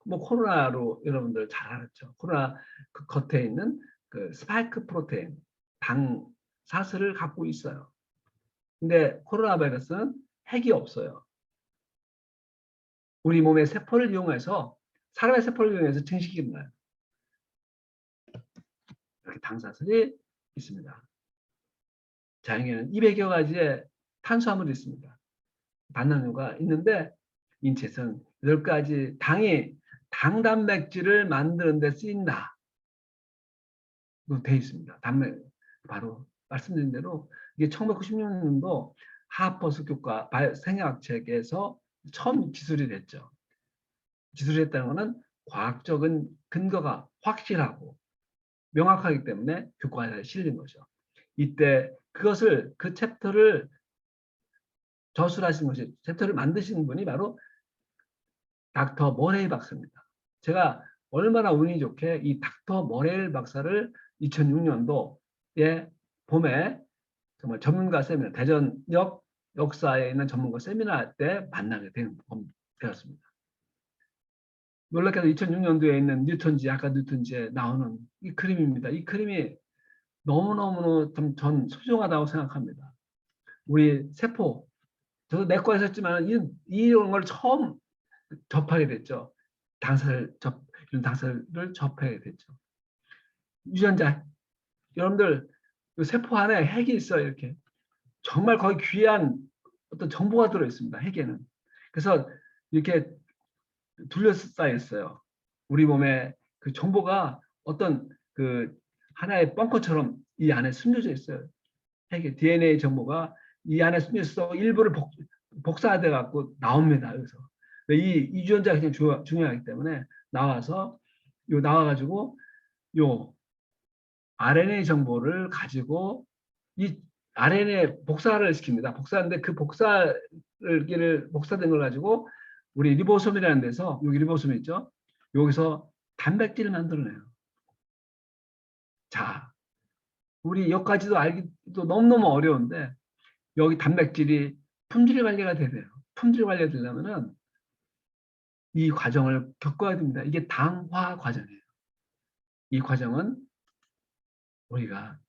뭐 코로나로 여러분들 잘 알았죠. 코로나 그 겉에 있는 그 스파이크 프로테인 당사슬을 갖고 있어요. 근데 코로나 바이러스는 핵이 없어요. 우리 몸의 세포를 이용해서 사람의 세포를 이용해서 증식이 일어나요. 이렇게 당사슬이 있습니다. 자연계에는 200여 가지의 탄수화물이 있습니다. 반응류가 있는데 인체에서는 8가지 당단백질을 만드는 데 쓰인다. 돼 있습니다. 바로 말씀드린 대로 이게 1996년도 하버스 교과 생약책에서 처음 기술이 됐죠. 기술이 됐다는 것은 과학적인 근거가 확실하고 명확하기 때문에 교과서에 실린 거죠. 이때 그 챕터를 저술하신 것이 챕터를 만드신 분이 바로 닥터 머레이 박사입니다. 제가 얼마나 운이 좋게 이 닥터 머레이 박사를 2006년도에 봄에 정말 전문가 세미나 대전역 역사에 있는 전문가 세미나 때 만나게 되었습니다. 놀랍게도 2006년도에 있는 뉴턴지 아까 뉴턴지에 나오는 이 그림입니다. 이 그림이 너무너무 전 소중하다고 생각합니다. 우리 세포 저도 내과에 있었지만 이런 걸 처음 접하게 됐죠. 이런 당사를 접하게 됐죠. 유전자 여러분들 세포 안에 핵이 있어요. 이렇게 정말 거의 귀한 어떤 정보가 들어 있습니다. 핵에는. 그래서 이렇게 둘러싸여 있어요. 우리 몸에 그 정보가 어떤 그 하나의 벙커처럼 이 안에 숨겨져 있어요. 핵의 DNA 정보가 이 안에 숨겨 있어 일부를 복사돼 갖고 나옵니다. 여기서 이 유전자가 굉장히 중요하기 때문에 나와가지고 요 RNA 정보를 가지고 이 RNA 복사를 시킵니다. 복사하는데 그 복사된 걸 가지고 우리 리보솜이라는 데서 여기 리보솜 있죠? 여기서 단백질을 만들어내요. 자, 우리 여기까지도 알기도 너무너무 어려운데 여기 단백질이 품질 관리가 돼야 돼요. 품질 관리가 되려면은 이 과정을 겪어야 됩니다. 이게 당화 과정이에요. 이 과정은 우리가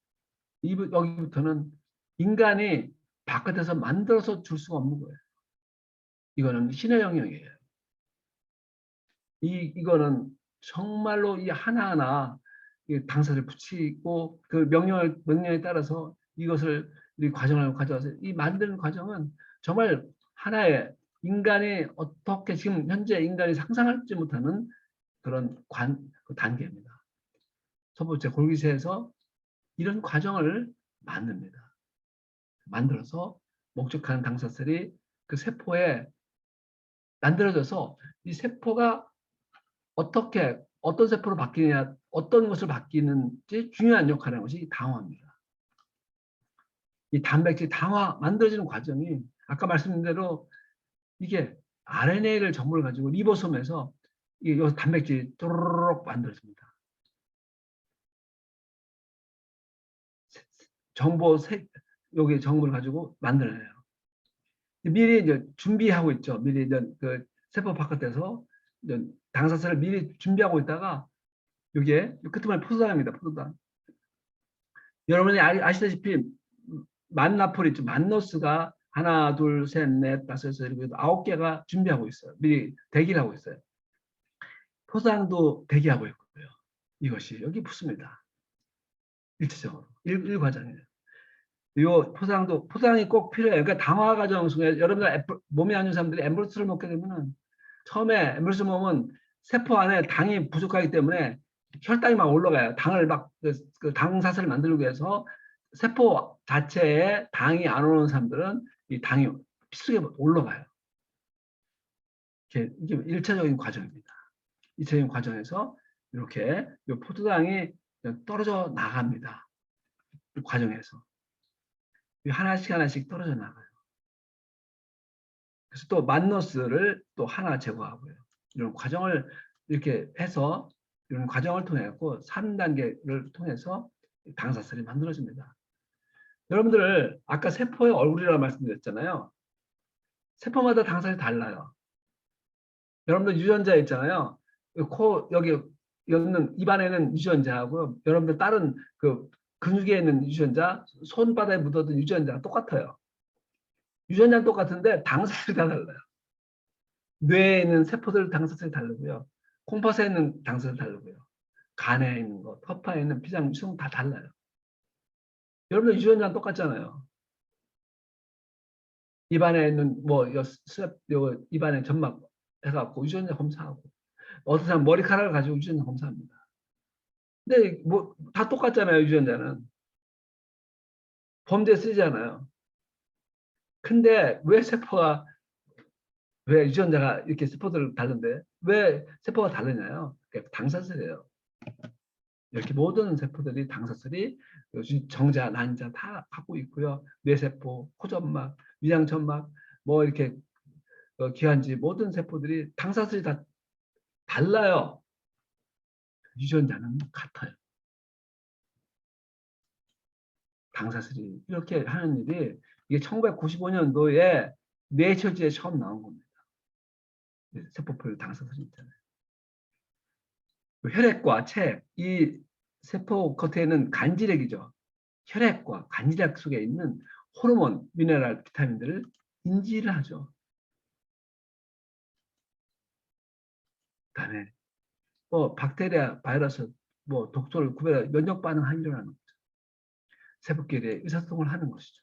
여기부터는 인간이 바깥에서 만들어서 줄 수가 없는 거예요. 이거는 신의 영역이에요. 이거는 정말로 이 하나하나 당사를 붙이고 그 명령에 따라서 이것을 이 과정을 가져와서 이 만드는 과정은 정말 하나의 인간이 어떻게 지금 현재 인간이 상상하지 못하는 그런 단계입니다. 첫 번째 골기새에서 이런 과정을 만들어서 목적하는 당사슬이 그 세포에 만들어져서 이 세포가 어떤 세포로 바뀌느냐, 어떤 것을 바뀌는지 중요한 역할을 하는 것이 당화입니다. 이 단백질 당화 만들어지는 과정이 아까 말씀드린 대로 이게 RNA를 정보를 가지고 리보솜에서 이 단백질이 또르륵 만들어집니다. 여기 정보를 가지고 만들어내요. 미리 이제 준비하고 있죠. 미리 이제 그 세포 바깥에서 이제 당사세를 미리 준비하고 있다가 이게 끝에 포도당입니다. 포도당. 여러분이 아시다시피 만나폴 있죠. 만노스가 하나, 둘, 셋, 넷, 다섯, 여섯, 일곱, 여덟, 9개가 준비하고 있어요. 미리 대기를 하고 있어요. 포도당도 대기하고 있고요. 이것이 여기 붙습니다. 일차적으로. 1과정이에요. 이 포도당이 꼭 필요해요. 그러니까 당화 과정 중에 여러분들 몸이 안 좋은 사람들이 엠브로스를 먹게 되면은 처음에 엠브로스 먹으면 세포 안에 당이 부족하기 때문에 혈당이 막 올라가요. 당을 막 그 당사슬을 만들기 위해서 세포 자체에 당이 안 오는 사람들은 이 당이 피속에 올라가요. 이게 1차적인 과정입니다. 2차적인 과정에서 이렇게 이 포도당이 떨어져 나갑니다. 이 과정에서 하나씩 하나씩 떨어져 나가요. 그래서 또 만노스를 또 하나 제거하고요. 이런 과정을 이렇게 해서 이런 과정을 통해 갖고 3단계를 통해서 당사슬이 만들어집니다. 여러분들 아까 세포의 얼굴이라고 말씀드렸잖아요. 세포마다 당사슬이 달라요. 여러분들 유전자 있잖아요. 여기 입안에는 유전자하고 여러분들 다른 그 근육에 있는 유전자, 손바닥에 묻어둔 유전자가 똑같아요. 유전자는 똑같은데 당사슬이 다 달라요. 뇌에 있는 세포들 당사슬이 다르고요. 콩팥에 있는 당사슬이 다르고요. 간에 있는 거, 허파에 있는 비장, 유성 다 달라요. 여러분들 유전자는 똑같잖아요. 입안에 있는 입안에 점막 해갖고 유전자 검사하고 어떤 사람 머리카락을 가지고 유전자 검사합니다. 근데 뭐 다 똑같잖아요. 유전자는 범죄에 쓰잖아요. 근데 왜 유전자가 이렇게 세포들 다른데 왜 세포가 다르냐요? 당사슬이에요. 이렇게 모든 세포들이 당사슬이 정자, 난자 다 갖고 있고요. 뇌세포, 코점막, 위장점막, 뭐 이렇게 기관지 모든 세포들이 당사슬이 다 달라요. 유전자는 같아요. 당사슬이 이렇게 하는 일이 이게 1995년도에 네이처지에 처음 나온 겁니다. 세포별 당사슬이 있잖아요. 혈액과 체, 이 세포 겉에 있는 간질액이죠. 혈액과 간질액 속에 있는 호르몬, 미네랄, 비타민들을 인지를 하죠. 그다음에 박테리아, 바이러스, 독소를 구별해 면역 반응을 하려는 거죠. 세포끼리 의사소통을 하는 것이죠.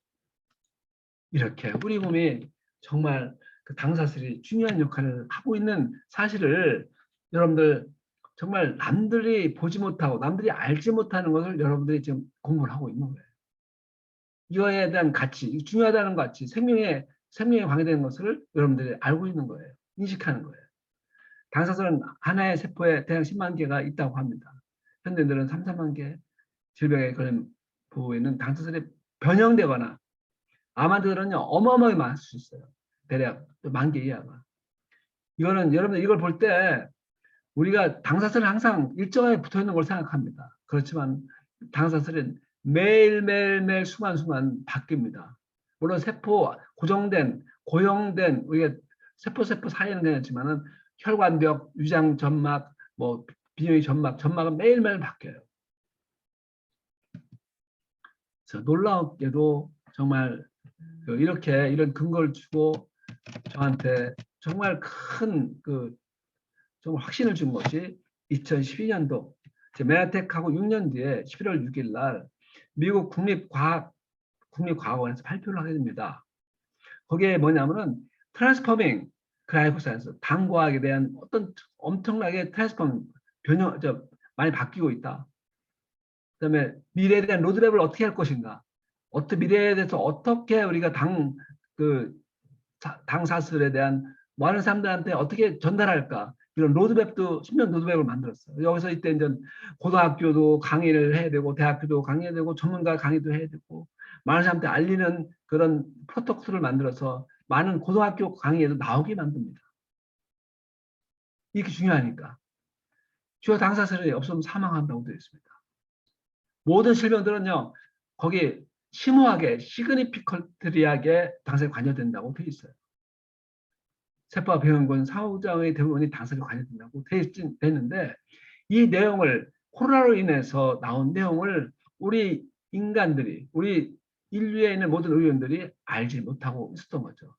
이렇게 우리 몸이 정말 그 당사슬이 중요한 역할을 하고 있는 사실을 여러분들 정말 남들이 보지 못하고 남들이 알지 못하는 것을 여러분들이 지금 공부를 하고 있는 거예요. 이거에 대한 가치, 중요하다는 가치, 생명에 관계되는 것을 여러분들이 알고 있는 거예요. 인식하는 거예요. 당사슬은 하나의 세포에 대략 10만 개가 있다고 합니다. 현대인들은 3, 4만 개 질병에 걸린 부위에는 당사슬이 변형되거나 아마들은요 어마어마하게 많을 수 있어요. 대략 10,000개 이하가. 이거는 여러분들 이걸 볼 때 우리가 당사슬은 항상 일정하게 붙어 있는 걸 생각합니다. 그렇지만 당사슬은 매일매일 순간순간 바뀝니다. 물론 세포 고형된 우리가 세포 사이는 괜찮지만은 혈관벽, 위장 점막, 비뇨기 점막은 매일매일 바뀌어요. 그래서 놀라웠게도 정말 이런 근거를 주고 저한테 정말 큰 정말 확신을 준 것이 2012년도 메아텍하고 6년 뒤에 11월 6일 날 미국 국립과학원에서 발표를 하게 됩니다. 거기에 뭐냐면은 트랜스포밍 그라이포사이언스 당과학에 대한 어떤 엄청나게 많이 바뀌고 있다. 그다음에 미래에 대한 로드맵을 어떻게 할 것인가? 미래에 대해서 어떻게 우리가 당사슬에 대한 많은 사람들한테 어떻게 전달할까? 이런 로드맵도 10년 로드맵을 만들었어요. 여기서 이제 고등학교도 강의를 해야 되고 대학교도 강의해야 되고 전문가 강의도 해야 되고 많은 사람한테 알리는 그런 프로토콜을 만들어서 많은 고등학교 강의에도 나오게 만듭니다. 이게 중요하니까. 주요 당사자들이 없으면 사망한다고 되어 있습니다. 모든 질병들은요, 거기 심오하게 시그니피컨트리하게 당사에 관여된다고 되어 있어요. 세포와 병원군 사후장의 대부분이 당사에 관여된다고 되어 있는데 이 내용을 코로나로 인해서 나온 내용을 우리 인간들이 우리 인류에 있는 모든 의원들이 알지 못하고 있었던 거죠.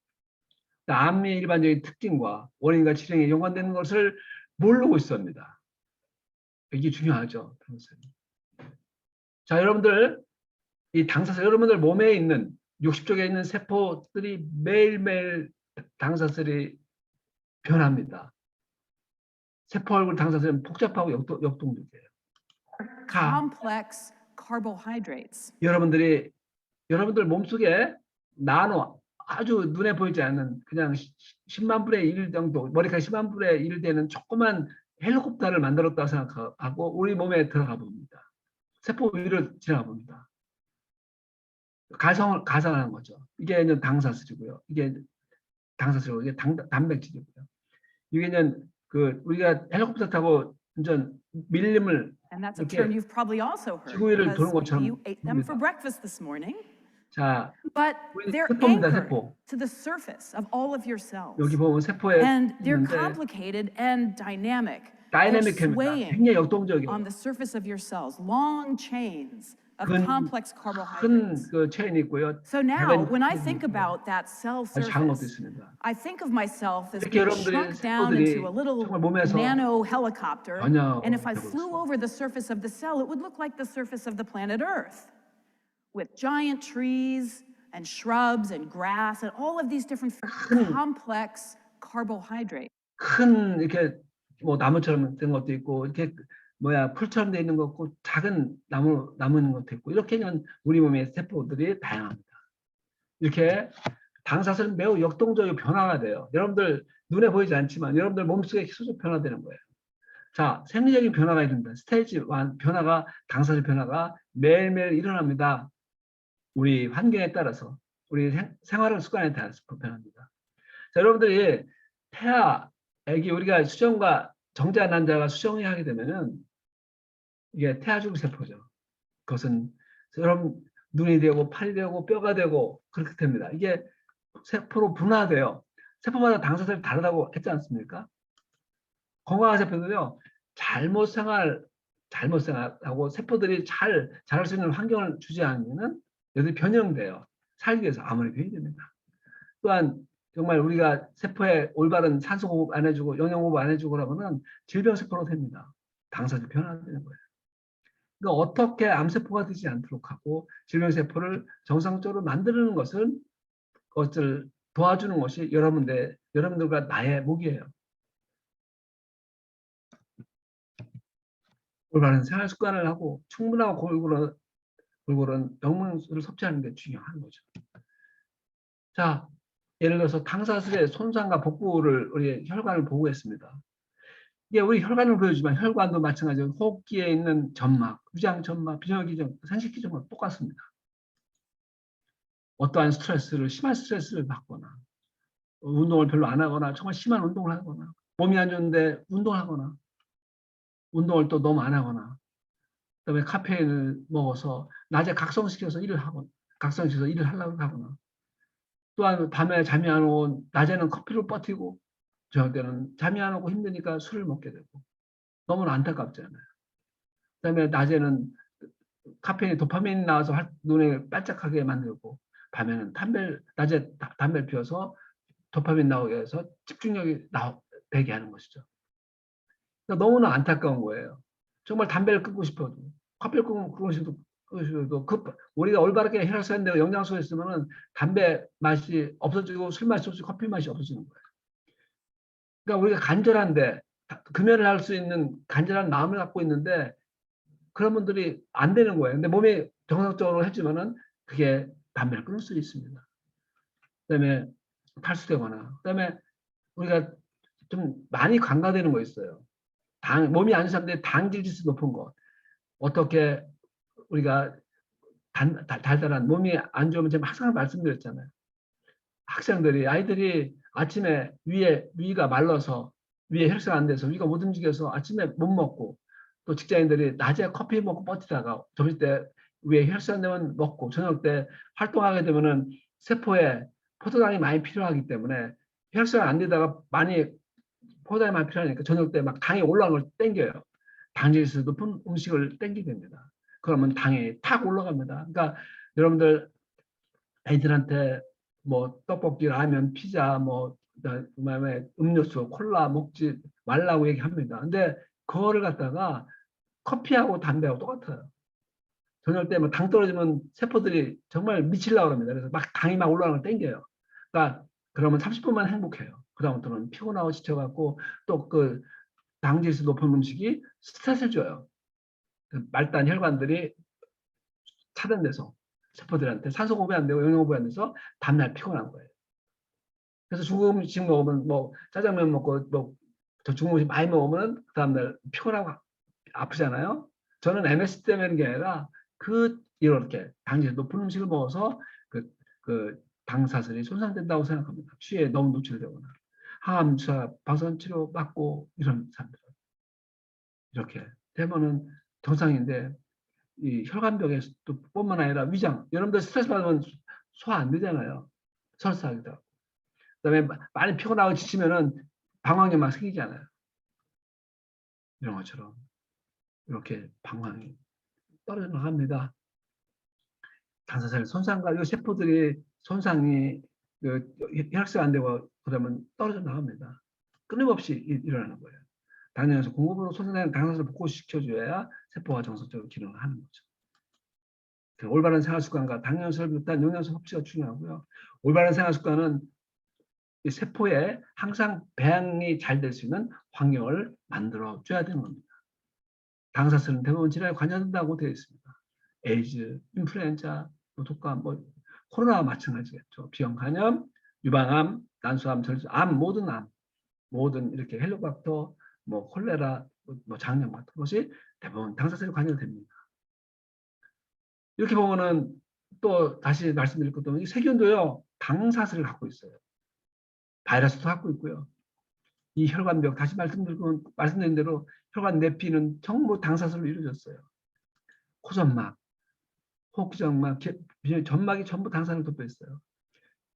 암의 일반적인 특징과 원인과 치료에 연관되는 것을 모르고 있습니다. 이게 중요하죠. 자, 여러분들 이 당사자 여러분들 몸에 있는 60쪽에 있는 세포들이 매일매일 당사들이 변합니다. 세포 얼굴 당사들은 복잡하고 역동적이에요. complex carbohydrates. 여러분들 몸속에 나노 아주 눈에 보이지 않는 그냥 10만 분의 1 정도 머리카락 10만 분의 1 되는 조그만 헬리콥터를 만들었다고 생각하고 우리 몸에 들어가 봅니다. 세포 위를 지나가 봅니다. 가상하는 거죠. 이게 이제 당사슬이고요. 이게 당사슬이고 이게 단백질이고요. 이게 이제 그 우리가 헬리콥터 타고 이제 밀림을 And that's a term 이렇게 you've probably also heard 지구 위를 도는 because 것처럼 you ate them for 봅니다. breakfast this morning. 자, But 우리 they're 세포입니다. anchored 세포. to the surface of all of your cells. 여기 보면 세포에 And they're 있는데 complicated and dynamic. They're 다이내믹합니다. swaying 굉장히 역동적이에요. on the surface of your cells, long chains of 큰 complex carbohydrates. 그 체인이 있고요. So now, when I 체인이 think 있고요. about that cell 아주 작은 것도 surface, 있습니다. I think of myself as 이렇게 being 여러분들의 shrunk down 세포들이 into a little 정말 몸에서 nano helicopter. 전혀 And if I 되고 flew 있어요. over the surface of the cell, it would look like the surface of the planet Earth, with giant trees and shrubs and grass and all of these different complex carbohydrates. 큰 이렇게 뭐 나무처럼 된 것도 있고 이렇게 풀처럼 돼 있는 것 같고 작은 나무 있는 것도 있고 이렇게는 우리 몸의 세포들이 다양합니다. 이렇게 당사슬은 매우 역동적으로 변화가 돼요. 여러분들 눈에 보이지 않지만 여러분들 몸속에 계속 변화되는 거예요. 자, 생리적인 변화가 있습니다. 스테이지 1 변화가 당사슬 변화가 매일매일 일어납니다. 우리 환경에 따라서 우리 생활 습관에 따라서 변합니다. 자, 여러분들이 태아, 아기 우리가 수정과 정자 난자가 수정이 하게 되면은 이게 태아중 세포죠. 그것은 여러분 눈이 되고 팔이 되고 뼈가 되고 그렇게 됩니다. 이게 세포로 분화돼요. 세포마다 당사슬이 다르다고 했지 않습니까? 건강한 세포들은요 잘못 생활하고 세포들이 잘 자랄 수 있는 환경을 주지 않으면은 얘들이 변형돼요. 살기 위해서 아무리 변이됩니다. 또한 정말 우리가 세포에 올바른 산소 공급 안 해주고 영양 공급 안 해주고 그러면은 질병 세포로 됩니다. 당사슬이 변화되는 거예요. 그러니까 어떻게 암세포가 되지 않도록 하고 질병 세포를 정상적으로 만드는 것을 도와주는 것이 여러분들과 나의 몫이에요. 올바른 생활 습관을 하고 충분하고 골고루 영양소를 섭취하는 게 중요한 거죠. 자, 예를 들어서 당사슬의 손상과 복구를 우리 혈관을 보고했습니다. 이게 우리 혈관을 보여주지만 혈관도 마찬가지로 호흡기에 있는 점막, 위장 점막, 비뇨기점, 생식기 점막 똑같습니다. 어떠한 심한 스트레스를 받거나 운동을 별로 안 하거나 정말 심한 운동을 하거나 몸이 안 좋은데 운동을 하거나 운동을 또 너무 안 하거나 그다음에 카페인을 먹어서 낮에 각성시켜서 일을 하거나 하거나 또한 밤에 잠이 안 오고 낮에는 커피를 버티고 저녁 때는 잠이 안 오고 힘드니까 술을 먹게 되고 너무나 안타깝잖아요. 그다음에 낮에는 카페인이 도파민이 나와서 눈에 반짝하게 만들고 밤에는 낮에 담배를 피워서 도파민 나오게 해서 집중력이 되게 하는 것이죠. 그러니까 너무나 안타까운 거예요. 정말 담배를 끊고 싶어도 커피를 끊고 싶어도 우리가 올바르게 혈액순환 되고 영양소가 있으면은 담배 맛이 없어지고 술 맛이 없어지고 커피 맛이 없어지는 거예요. 그러니까 우리가 간절한데 금연을 할 수 있는 간절한 마음을 갖고 있는데 그런 분들이 안 되는 거예요. 근데 몸이 정상적으로 해주면은 그게 담배를 끊을 수 있습니다. 그다음에 탈수되거나 그다음에 우리가 좀 많이 간과되는 거 있어요. 몸이 안 좋은 사람들이 당질 지수 높은 거 어떻게 우리가 달달한 몸이 안 좋으면 제가 항상 말씀드렸잖아요. 아이들이 아침에 위가 말라서 위에 혈색 안 돼서 위가 못 움직여서 아침에 못 먹고 또 직장인들이 낮에 커피 먹고 버티다가 점심 때 위에 혈색 안 되면 먹고 저녁 때 활동하게 되면은 세포에 포도당이 많이 필요하기 때문에 혈색 안 되다가 많이 포도당이 많이 필요하니까 저녁 때 막 당이 올라가는 걸 땡겨요. 당질수 높은 음식을 땡기게 됩니다. 그러면 당이 탁 올라갑니다. 그러니까 여러분들 애들한테 뭐 떡볶이, 라면, 피자, 뭐 그다음에 음료수, 콜라 먹지 말라고 얘기합니다. 근데 그거를 갖다가 커피하고 담배하고 똑같아요. 저녁 때 뭐 당 떨어지면 세포들이 정말 미치려고 합니다. 그래서 막 당이 막 올라가는 걸 땡겨요. 그러니까 그러면 30분만 행복해요. 그다음부터는 피곤하고 지쳐갖고 또 그 당질수 높은 음식이 스트레스를 줘요. 그 말단 혈관들이 차단돼서 세포들한테 산소 공급이 안 되고 영양 공급이 안 돼서 다음날 피곤한 거예요. 그래서 중국 음식 먹으면 뭐 짜장면 먹고 뭐저 중국 음식 많이 먹으면 그 다음날 피곤하고 아프잖아요. 저는 MS 때문에 그런 게 아니라 이렇게 당질 높은 음식을 먹어서 그 당사슬이 손상된다고 생각합니다. 취에 너무 노출되거나 항암 주사, 방사선 치료 받고 이런 사람들 이렇게 되면은 정상인데 이 혈관벽에도 뿐만 아니라 위장 여러분들 스트레스 받으면 소화 안 되잖아요. 설사하기도 하고 그다음에 많이 피곤하고 지치면은 방광염 막 생기잖아요. 이런 것처럼 이렇게 방광이 떨어져 나갑니다. 당사살 손상과 이 세포들이 손상이 혈색 안 되고 그러면 떨어져 나갑니다. 끊임없이 일어나는 거예요. 당뇨에서 공급으로 손상되는 당사슬을 복구시켜줘야 세포가 정상적으로 기능을 하는 거죠. 올바른 생활습관과 당뇨를 비롯한 영양소 섭취가 중요하고요. 올바른 생활습관은 이 세포에 항상 배양이 잘 될 수 있는 환경을 만들어줘야 되는 겁니다. 당사슬은 대부분 질환에 관여된다고 되어 있습니다. 에이즈, 인플루엔자, 독감, 코로나와 마찬가지겠죠. 비형 간염, 유방암, 난소암, 절수암, 모든 이렇게 헬리코박터, 콜레라, 장염 같은 것이 대부분 당사슬에 관여됩니다. 이렇게 보면은 또 다시 말씀드릴 것도 이 세균도요 당사슬을 갖고 있어요. 바이러스도 갖고 있고요. 이 혈관벽 다시 말씀드린 대로 혈관 내피는 전부 당사슬로 이루어졌어요. 코점막, 호흡기정막, 점막이 전부 당사슬로 덮여 있어요.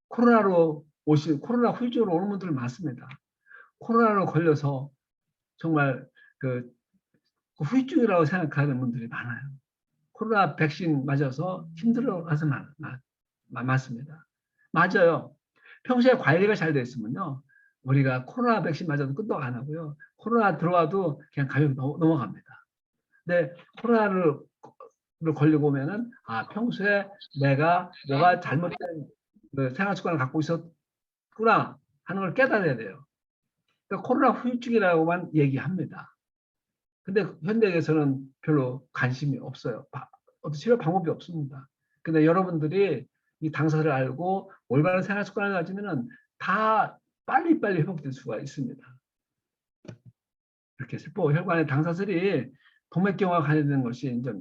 코로나 후유증으로 오는 분들 많습니다. 코로나로 걸려서 정말 그 후유증이라고 생각하는 분들이 많아요. 코로나 백신 맞아서 힘들어가서 많습니다. 맞아요. 평소에 관리가 잘 돼 있으면요. 우리가 코로나 백신 맞아도 끄떡 안 하고요. 코로나 들어와도 그냥 가볍게 넘어갑니다. 근데 코로나를 걸리고 오면은 평소에 내가 뭐가 잘못된 생활 습관을 갖고 있었구나 하는 걸 깨달아야 돼요. 그러니까 코로나 후유증이라고만 얘기합니다. 근데 현대에서는 별로 관심이 없어요. 어떤 치료 방법이 없습니다. 근데 여러분들이 이 당사를 알고 올바른 생활 습관을 가지면은 다 빨리빨리 회복될 수가 있습니다. 이렇게 세포 혈관의 당사슬이 동맥경화와 관련된 것이 이제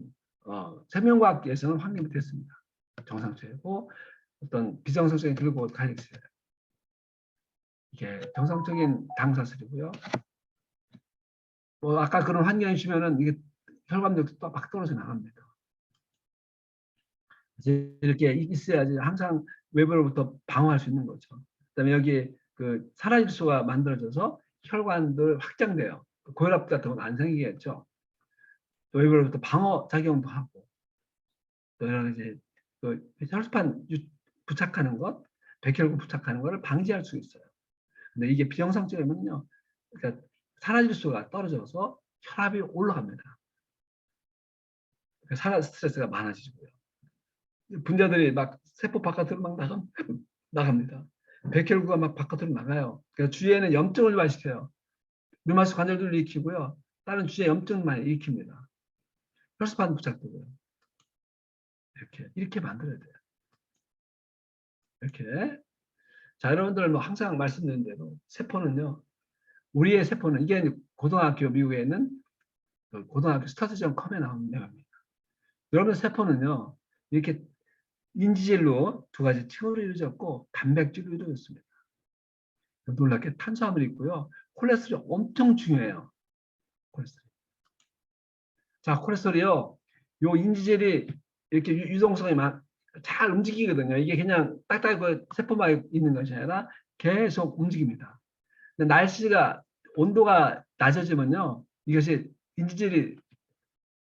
생명과학계에서는 확인이 됐습니다. 정상적이고 어떤 비정상적인 결과가 달려 있어요. 이게 정상적인 당사슬이고요. 아까 그런 환경에 주면은 이게 혈관력도 막 떨어져 나갑니다. 이렇게 있어야지 항상 외부로부터 방어할 수 있는 거죠. 그다음에 여기 그 산화질소가 만들어져서 혈관들 확장돼요. 고혈압 같은 건 안 생기겠죠. 또 외부로부터 방어 작용도 하고 또 여러 가지 그 혈소판 부착하는 것, 백혈구 부착하는 것을 방지할 수 있어요. 근데 이게 비정상적이면요, 그러니까 산화질소가 떨어져서 혈압이 올라갑니다. 그러니까 산화 스트레스가 많아지고요. 분자들이 막 세포 바깥으로 막 나갑니다. 백혈구가 막 바깥으로 나가요. 그래서 주위에는 염증을 유발시켜요. 류마티스 관절들을 일으키고요. 다른 주위에 염증을 많이 일으킵니다. 혈소판 부착되고요. 이렇게 만들어야 돼요. 이렇게. 자, 여러분들 항상 말씀드린 대로 세포는요. 우리의 세포는 이게 고등학교 미국에 있는 고등학교 스타트.com에 나오는 내용입니다. 여러분의 세포는요. 이렇게 인지질로 두 가지 층으로 이루어졌고 단백질로 이루어졌습니다. 놀랍게 탄수화물이 있고요. 콜레스테롤이 엄청 중요해요. 콜레스테롤. 자, 콜레스테롤이요. 요 인지질이 이렇게 유동성이 잘 움직이거든요. 이게 그냥 딱딱 세포막에 있는 것이 아니라 계속 움직입니다. 근데 날씨가 온도가 낮아지면요. 이것이 인지질이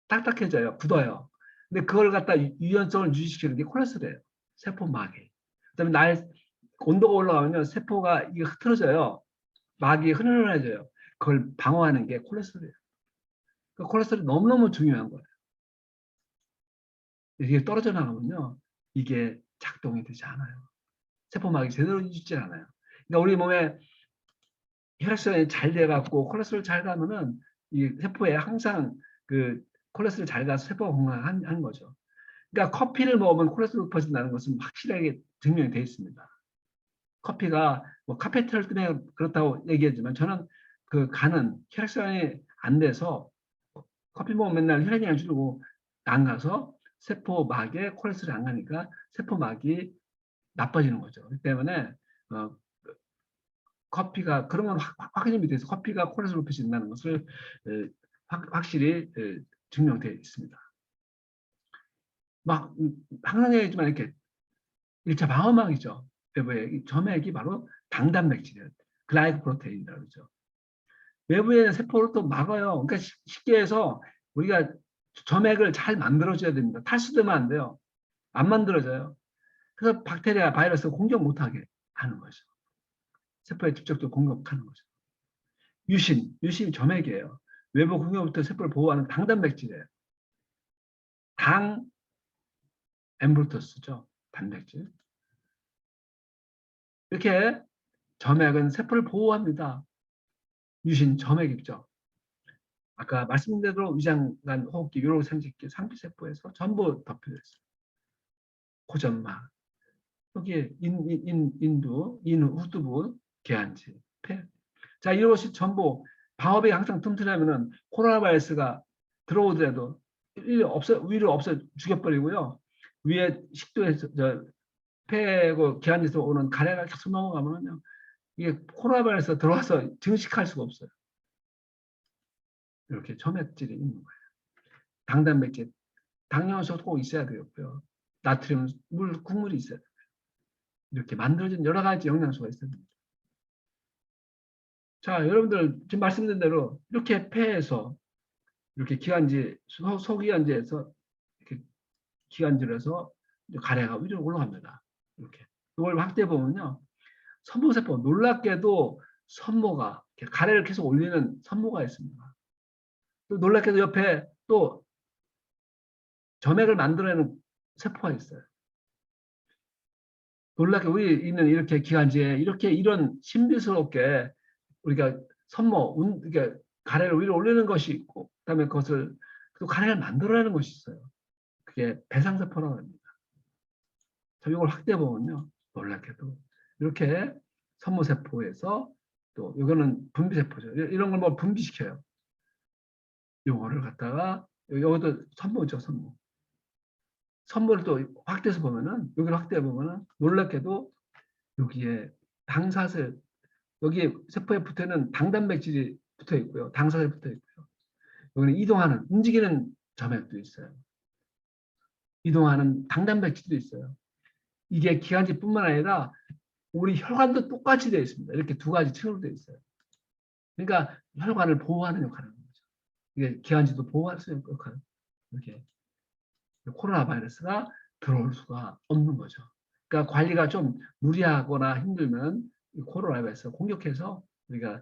딱딱해져요. 굳어요. 근데 그걸 갖다 유연성을 유지시키는 게 콜레스테롤이에요. 세포막이. 그다음에 온도가 올라가면요. 세포가 이게 흐트러져요. 막이 흐느러져요. 그걸 방어하는 게 콜레스테롤이에요. 그 콜레스테롤이 너무너무 중요한 거예요. 이게 떨어져 나가면요. 이게 작동이 되지 않아요. 세포막이 제대로 유지지 않아요. 그러니까 우리 몸에 혈액순환이 잘 돼갖고 콜레스테롤 잘 가면은 이 세포에 항상 그 콜레스테롤 잘 가서 세포가 건강한 거죠. 그러니까 커피를 먹으면 콜레스테롤 높아진다는 것은 확실하게 증명이 되어 있습니다. 커피가 뭐 카페인을 때문에 그렇다고 얘기하지만 저는 그 간은 혈액순환이 안 돼서 커피 먹으면 맨날 혈액량이 줄고 안 가서 세포막에 콜레스테롤이 안 가니까 세포막이 나빠지는 거죠. 그렇기 때문에 커피가 그런 건 확인이 돼서 커피가 콜레스테롤 높여진다는 것을 확실히 증명되어 있습니다. 막 항상 얘기하지만 이렇게 1차 방어막이죠. 외부에 점액이 바로 당단백질이에요. 글라이코프로테인이라고 그러죠. 외부에 있는 세포를 또 막아요. 그러니까 쉽게 해서 우리가 점액을 잘 만들어줘야 됩니다. 탈수되면 안 돼요. 안 만들어져요. 그래서 박테리아, 바이러스가 공격 못하게 하는 거죠. 세포에 직접적으로 공격하는 거죠. 유신이 점액이에요. 외부 공격부터 세포를 보호하는 당단백질이에요. 당, 엠브루토스죠. 단백질. 이렇게 점액은 세포를 보호합니다. 유신, 점액이죠. 아까 말씀드린 대로 위장관, 호흡기, 요로 생식기, 상피세포에서 전부 덮여져 있어요. 고점막, 여기에 인두, 후두부, 계한지, 폐. 자, 이것이 전부 방어벽이 항상 튼튼하면은 코로나 바이러스가 들어오더라도 위로 없어 죽여버리고요. 위에 식도에서 폐고 계한에서 오는 가래가 계속 넘어가면요. 이게 코로나 바이러스가 들어와서 증식할 수가 없어요. 이렇게 점액질이 있는 거예요. 당단백질, 당뇨수 꼭 있어야 되고요. 나트륨, 국물이 있어야 돼요. 이렇게 만들어진 여러 가지 영양소가 있어야 됩니다. 자, 여러분들 지금 말씀드린 대로 이렇게 폐에서 이렇게 기관지, 소기관지에서 이렇게 기관지에서 가래가 위로 올라갑니다. 이렇게. 이걸 확대해 보면요. 선모세포, 놀랍게도 선모가, 가래를 계속 올리는 선모가 있습니다. 또 놀랍게도 옆에 또 점액을 만들어내는 세포가 있어요. 놀랍게 우리 있는 이렇게 기관지에 이렇게 이런 신비스럽게 우리가 선모, 이렇게 가래를 위로 올리는 것이 있고, 그다음에 그것을 또 가래를 만들어내는 것이 있어요. 그게 배상세포라고 합니다. 자, 이걸 확대해 보면요, 놀랍게도 이렇게 선모세포에서 또 이거는 분비세포죠. 이런 걸 뭐 분비시켜요. 요거를 갖다가 여기도 선모죠, 선모. 선모를 또 확대해서 보면은 여기를 확대해 보면은 놀랍게도 여기에 당사슬, 여기에 세포에 붙어 있는 당단백질이 붙어 있고요, 당사슬이 붙어 있고요. 여기는 이동하는, 움직이는 점액도 있어요. 이동하는 당단백질도 있어요. 이게 기관지뿐만 아니라 우리 혈관도 똑같이 되어 있습니다. 이렇게 두 가지 층으로 되어 있어요. 그러니까 혈관을 보호하는 역할을 하는 거죠. 이게 기관지도 보호할 수 있는 역할을. 이렇게 코로나 바이러스가 들어올 수가 없는 거죠. 그러니까 관리가 좀 무리하거나 힘들면 코로나 바이러스가 공격해서 우리가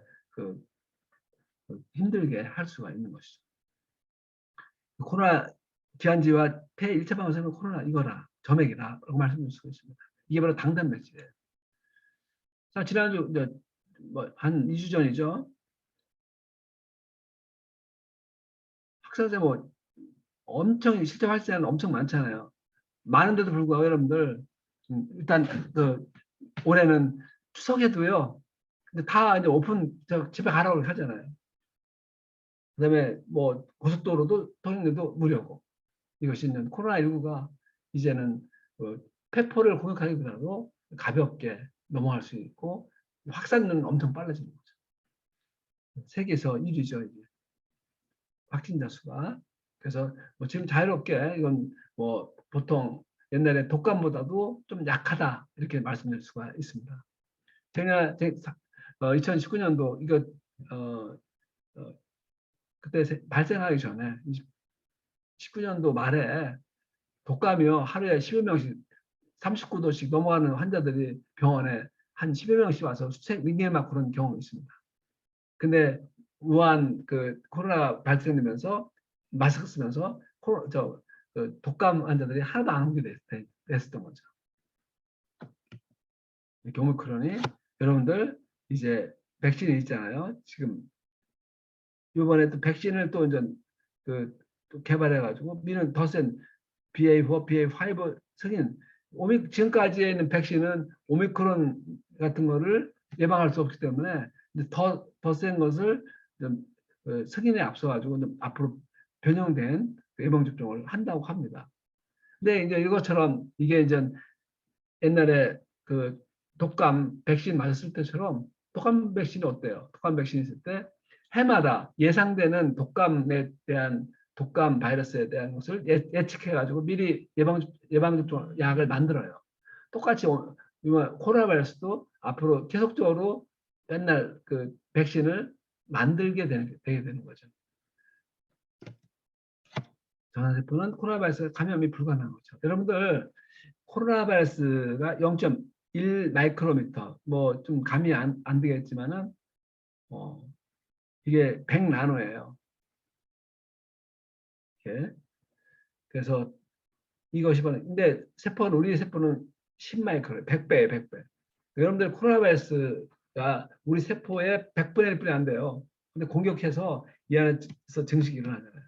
힘들게 할 수가 있는 것이죠. 코로나 기관지와 폐 1차 방사는 코로나 이거라, 점액이다 라고 말씀드릴 수가 있습니다. 이게 바로 당단백질이에요. 자, 지난주 한 2주 전이죠. 확산세 엄청 실제 확산은 엄청 많잖아요. 많은데도 불구하고 여러분들 일단 올해는 추석에도요. 근데 다 이제 집에 가라고 하잖아요. 그다음에 고속도로도 통행료도 무료고, 이것이 있는 코로나19가 이제는 폐포를 공격하기보다도 가볍게 넘어갈 수 있고 확산은 엄청 빨라지는 거죠. 세계에서 1위죠, 이게. 확진자 수가. 그래서 뭐 지금 자유롭게 이건 뭐 보통 옛날에 독감보다도 좀 약하다 이렇게 말씀드릴 수가 있습니다. 제가 2019년도 이거 그때 발생하기 전에 19년도 말에 독감이요 하루에 10여명씩 39도씩 넘어가는 환자들이 병원에 한 10여 명씩 와서 수색 링겔 맞고 그런 경험이 있습니다. 근데 우한 그 코로나 발생되면서 마스크 쓰면서 그 독감 환자들이 하나도 안 오게 됐었던 거죠. 오미크론이 여러분들 이제 백신이 있잖아요. 지금 이번에 또 백신을 또 이제 또 개발해가지고 미는 더 센 BA4, BA5 승인 지금까지에 있는 백신은 오미크론 같은 거를 예방할 수 없기 때문에 더 센 것을 좀 승인에 앞서가지고 좀 앞으로 변형된 예방 접종을 한다고 합니다. 근데 이제 이것처럼 이게 이제 옛날에 그 독감 백신 맞았을 때처럼 독감 백신이 어때요? 독감 백신이 있을 때 해마다 예상되는 독감에 대한 독감 바이러스에 대한 것을 예측해가지고 미리 예방접종 약을 만들어요. 똑같이 코로나 바이러스도 앞으로 계속적으로 맨날 그 백신을 만들게 되게 되는 거죠. 전화세포는 코로나 바이러스 감염이 불가능한 거죠. 여러분들 코로나 바이러스가 0.1 마이크로미터 뭐 좀 감이 안 되겠지만은 이게 100 나노예요. 이렇게. 그래서 이것이 근데 세포는 우리 세포는 10 마이크로 100배에 100배. 여러분들 코로나 바이러스가 우리 세포의 100분의 1뿐이 안 돼요. 근데 공격해서 이 안에서 증식이 일어나잖아요.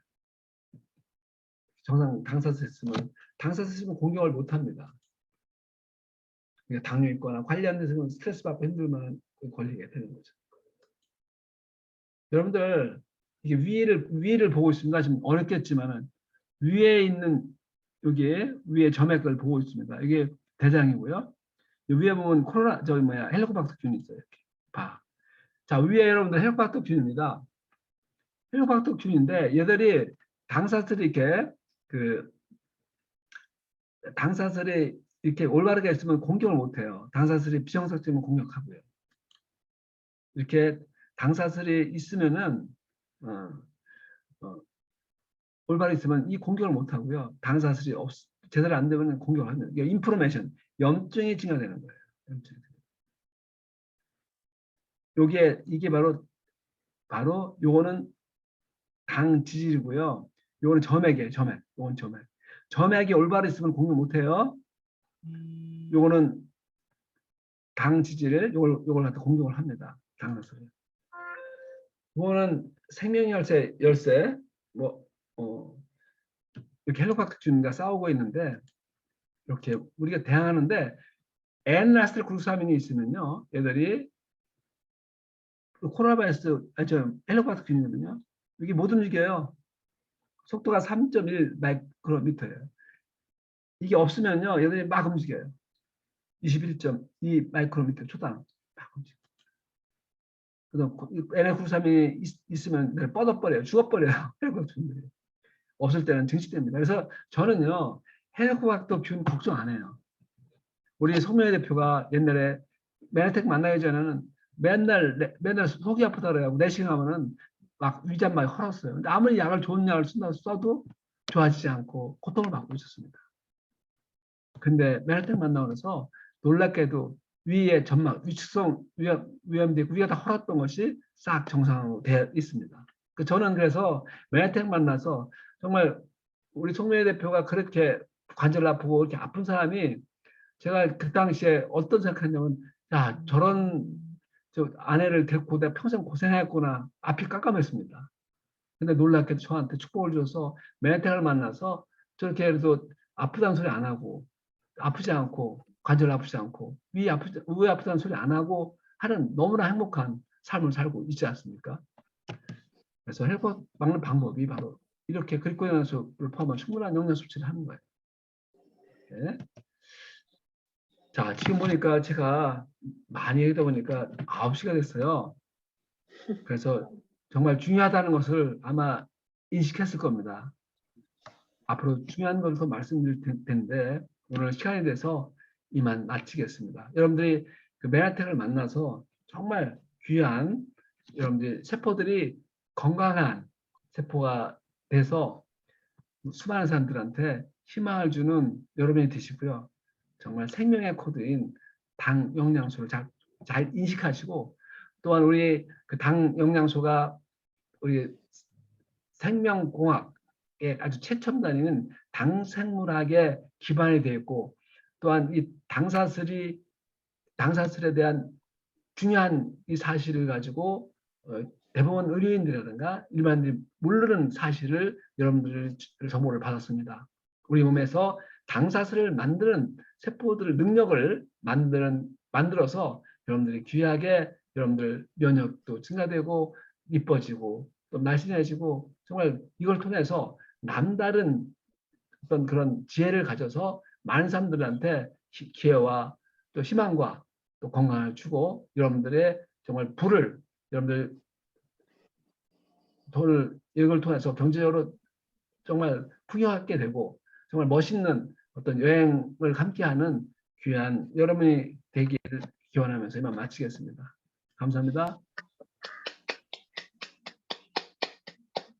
정상 당사자였으면 공격을 못 합니다. 그러니까 당뇨 있거나 관련돼서 스트레스 받고 힘들면 걸리게 되는 거죠. 여러분들 이게 위를 보고 있습니다. 지금 어렵겠지만은 위에 있는 여기에 위에 점액을 보고 있습니다. 이게 대장이고요. 위에 보면 헬리코박터균이 있어요. 이렇게 봐. 자 위에 여러분들 헬리코박터균입니다. 헬리코박터균인데 얘들이 당사슬이 이렇게 올바르게 있으면 공격을 못해요. 당사슬이 비정상적이면 공격하고요. 이렇게 당사슬이 있으면은 올바르게 있으면 이 공격을 못하고요. 당사슬이 제대로 안 되면 공격을 하면 인플로메이션, 염증이 증가되는 거예요. 이게 바로 요거는 당 지질이고요. 요거는 점액이에요. 요건 점액. 점액이 올바르게 있으면 공격 못해요. 요거는 당 지질을 요걸 갖다 공격을 합니다. 당사슬. 요거는 생명 열쇠 이렇게 헬리코박터균과 싸우고 있는데 이렇게 우리가 대항하는데 N라스틸 글루타민이 있으면요, 얘들이 코로나 바이러스 헬리코박터균이거든요. 이게 못 움직여요. 속도가 3.1 마이크로미터예요. 이게 없으면요, 얘들이 막 움직여요. 21.2 마이크로미터 초당 막 움직여요. 그래서 N93이 있으면 뻗어버려요. 죽어버려요. 헬리코박터균들이. 없을 때는 증식됩니다. 그래서 저는요, 헬리코박터균 걱정 안 해요. 우리 송명희 대표가 옛날에 메나텍 만나기 전에는 맨날 속이 아프다 그래가지고 내시경하면은 막 위장 많이 헐었어요. 근데 아무리 좋은 약을 써도 좋아지지 않고 고통을 받고 있었습니다. 근데 메나텍 만나고 나서 놀랍게도 위에 점막, 위축성 위염도 있고 위가 다 헐었던 것이 싹 정상으로 되어 있습니다. 저는 그래서 메나텍 만나서 정말 우리 송명희 대표가 그렇게 관절 아프고 이렇게 아픈 사람이 제가 그 당시에 어떤 생각했냐면 야 저런 아내를 데리고 내가 평생 고생했구나 앞이 깜깜했습니다. 근데 놀랍게도 저한테 축복을 줘서 메네텍을 만나서 저렇게 해도 아프다는 소리 안 하고 아프지 않고 관절 아프지 않고 위 아프다는 소리 안 하고 하는 너무나 행복한 삶을 살고 있지 않습니까? 그래서 헬퍼 막는 방법이 바로 이렇게 글코영양소를 포함한 충분한 영양 섭취를 하는 거예요. 네. 자, 지금 보니까 제가 많이 얘기하다 보니까 9시가 됐어요. 그래서 정말 중요하다는 것을 아마 인식했을 겁니다. 앞으로 중요한 것을 더 말씀드릴 텐데 오늘 시간이 돼서 이만 마치겠습니다. 여러분들이 그 메라텍을 만나서 정말 귀한 여러분들 세포들이 건강한 세포가 돼서 수많은 사람들한테 희망을 주는 여러분이 되시고요. 정말 생명의 코드인 당 영양소를 잘 인식하시고 또한 우리 그 당 영양소가 우리 생명공학의 아주 최첨단인 당생물학에 기반이 되어 있고 또한 이 당사슬에 대한 중요한 이 사실을 가지고 대법원 의료인들이라든가 일반인들이 모르는 사실을 여러분들 정보를 받았습니다. 우리 몸에서 당사슬을 만드는 세포들 능력을 만들어서 여러분들이 귀하게 여러분들 면역도 증가되고 이뻐지고 또 날씬해지고 정말 이걸 통해서 남다른 어떤 그런 지혜를 가져서 많은 사람들한테 기회와 또 희망과 또 건강을 주고 여러분들의 정말 부를 여러분들 돈을 이걸 통해서 경제적으로 정말 풍요하게 되고 정말 멋있는 어떤 여행을 함께하는 귀한 여러분이 되기를 기원하면서 이만 마치겠습니다. 감사합니다.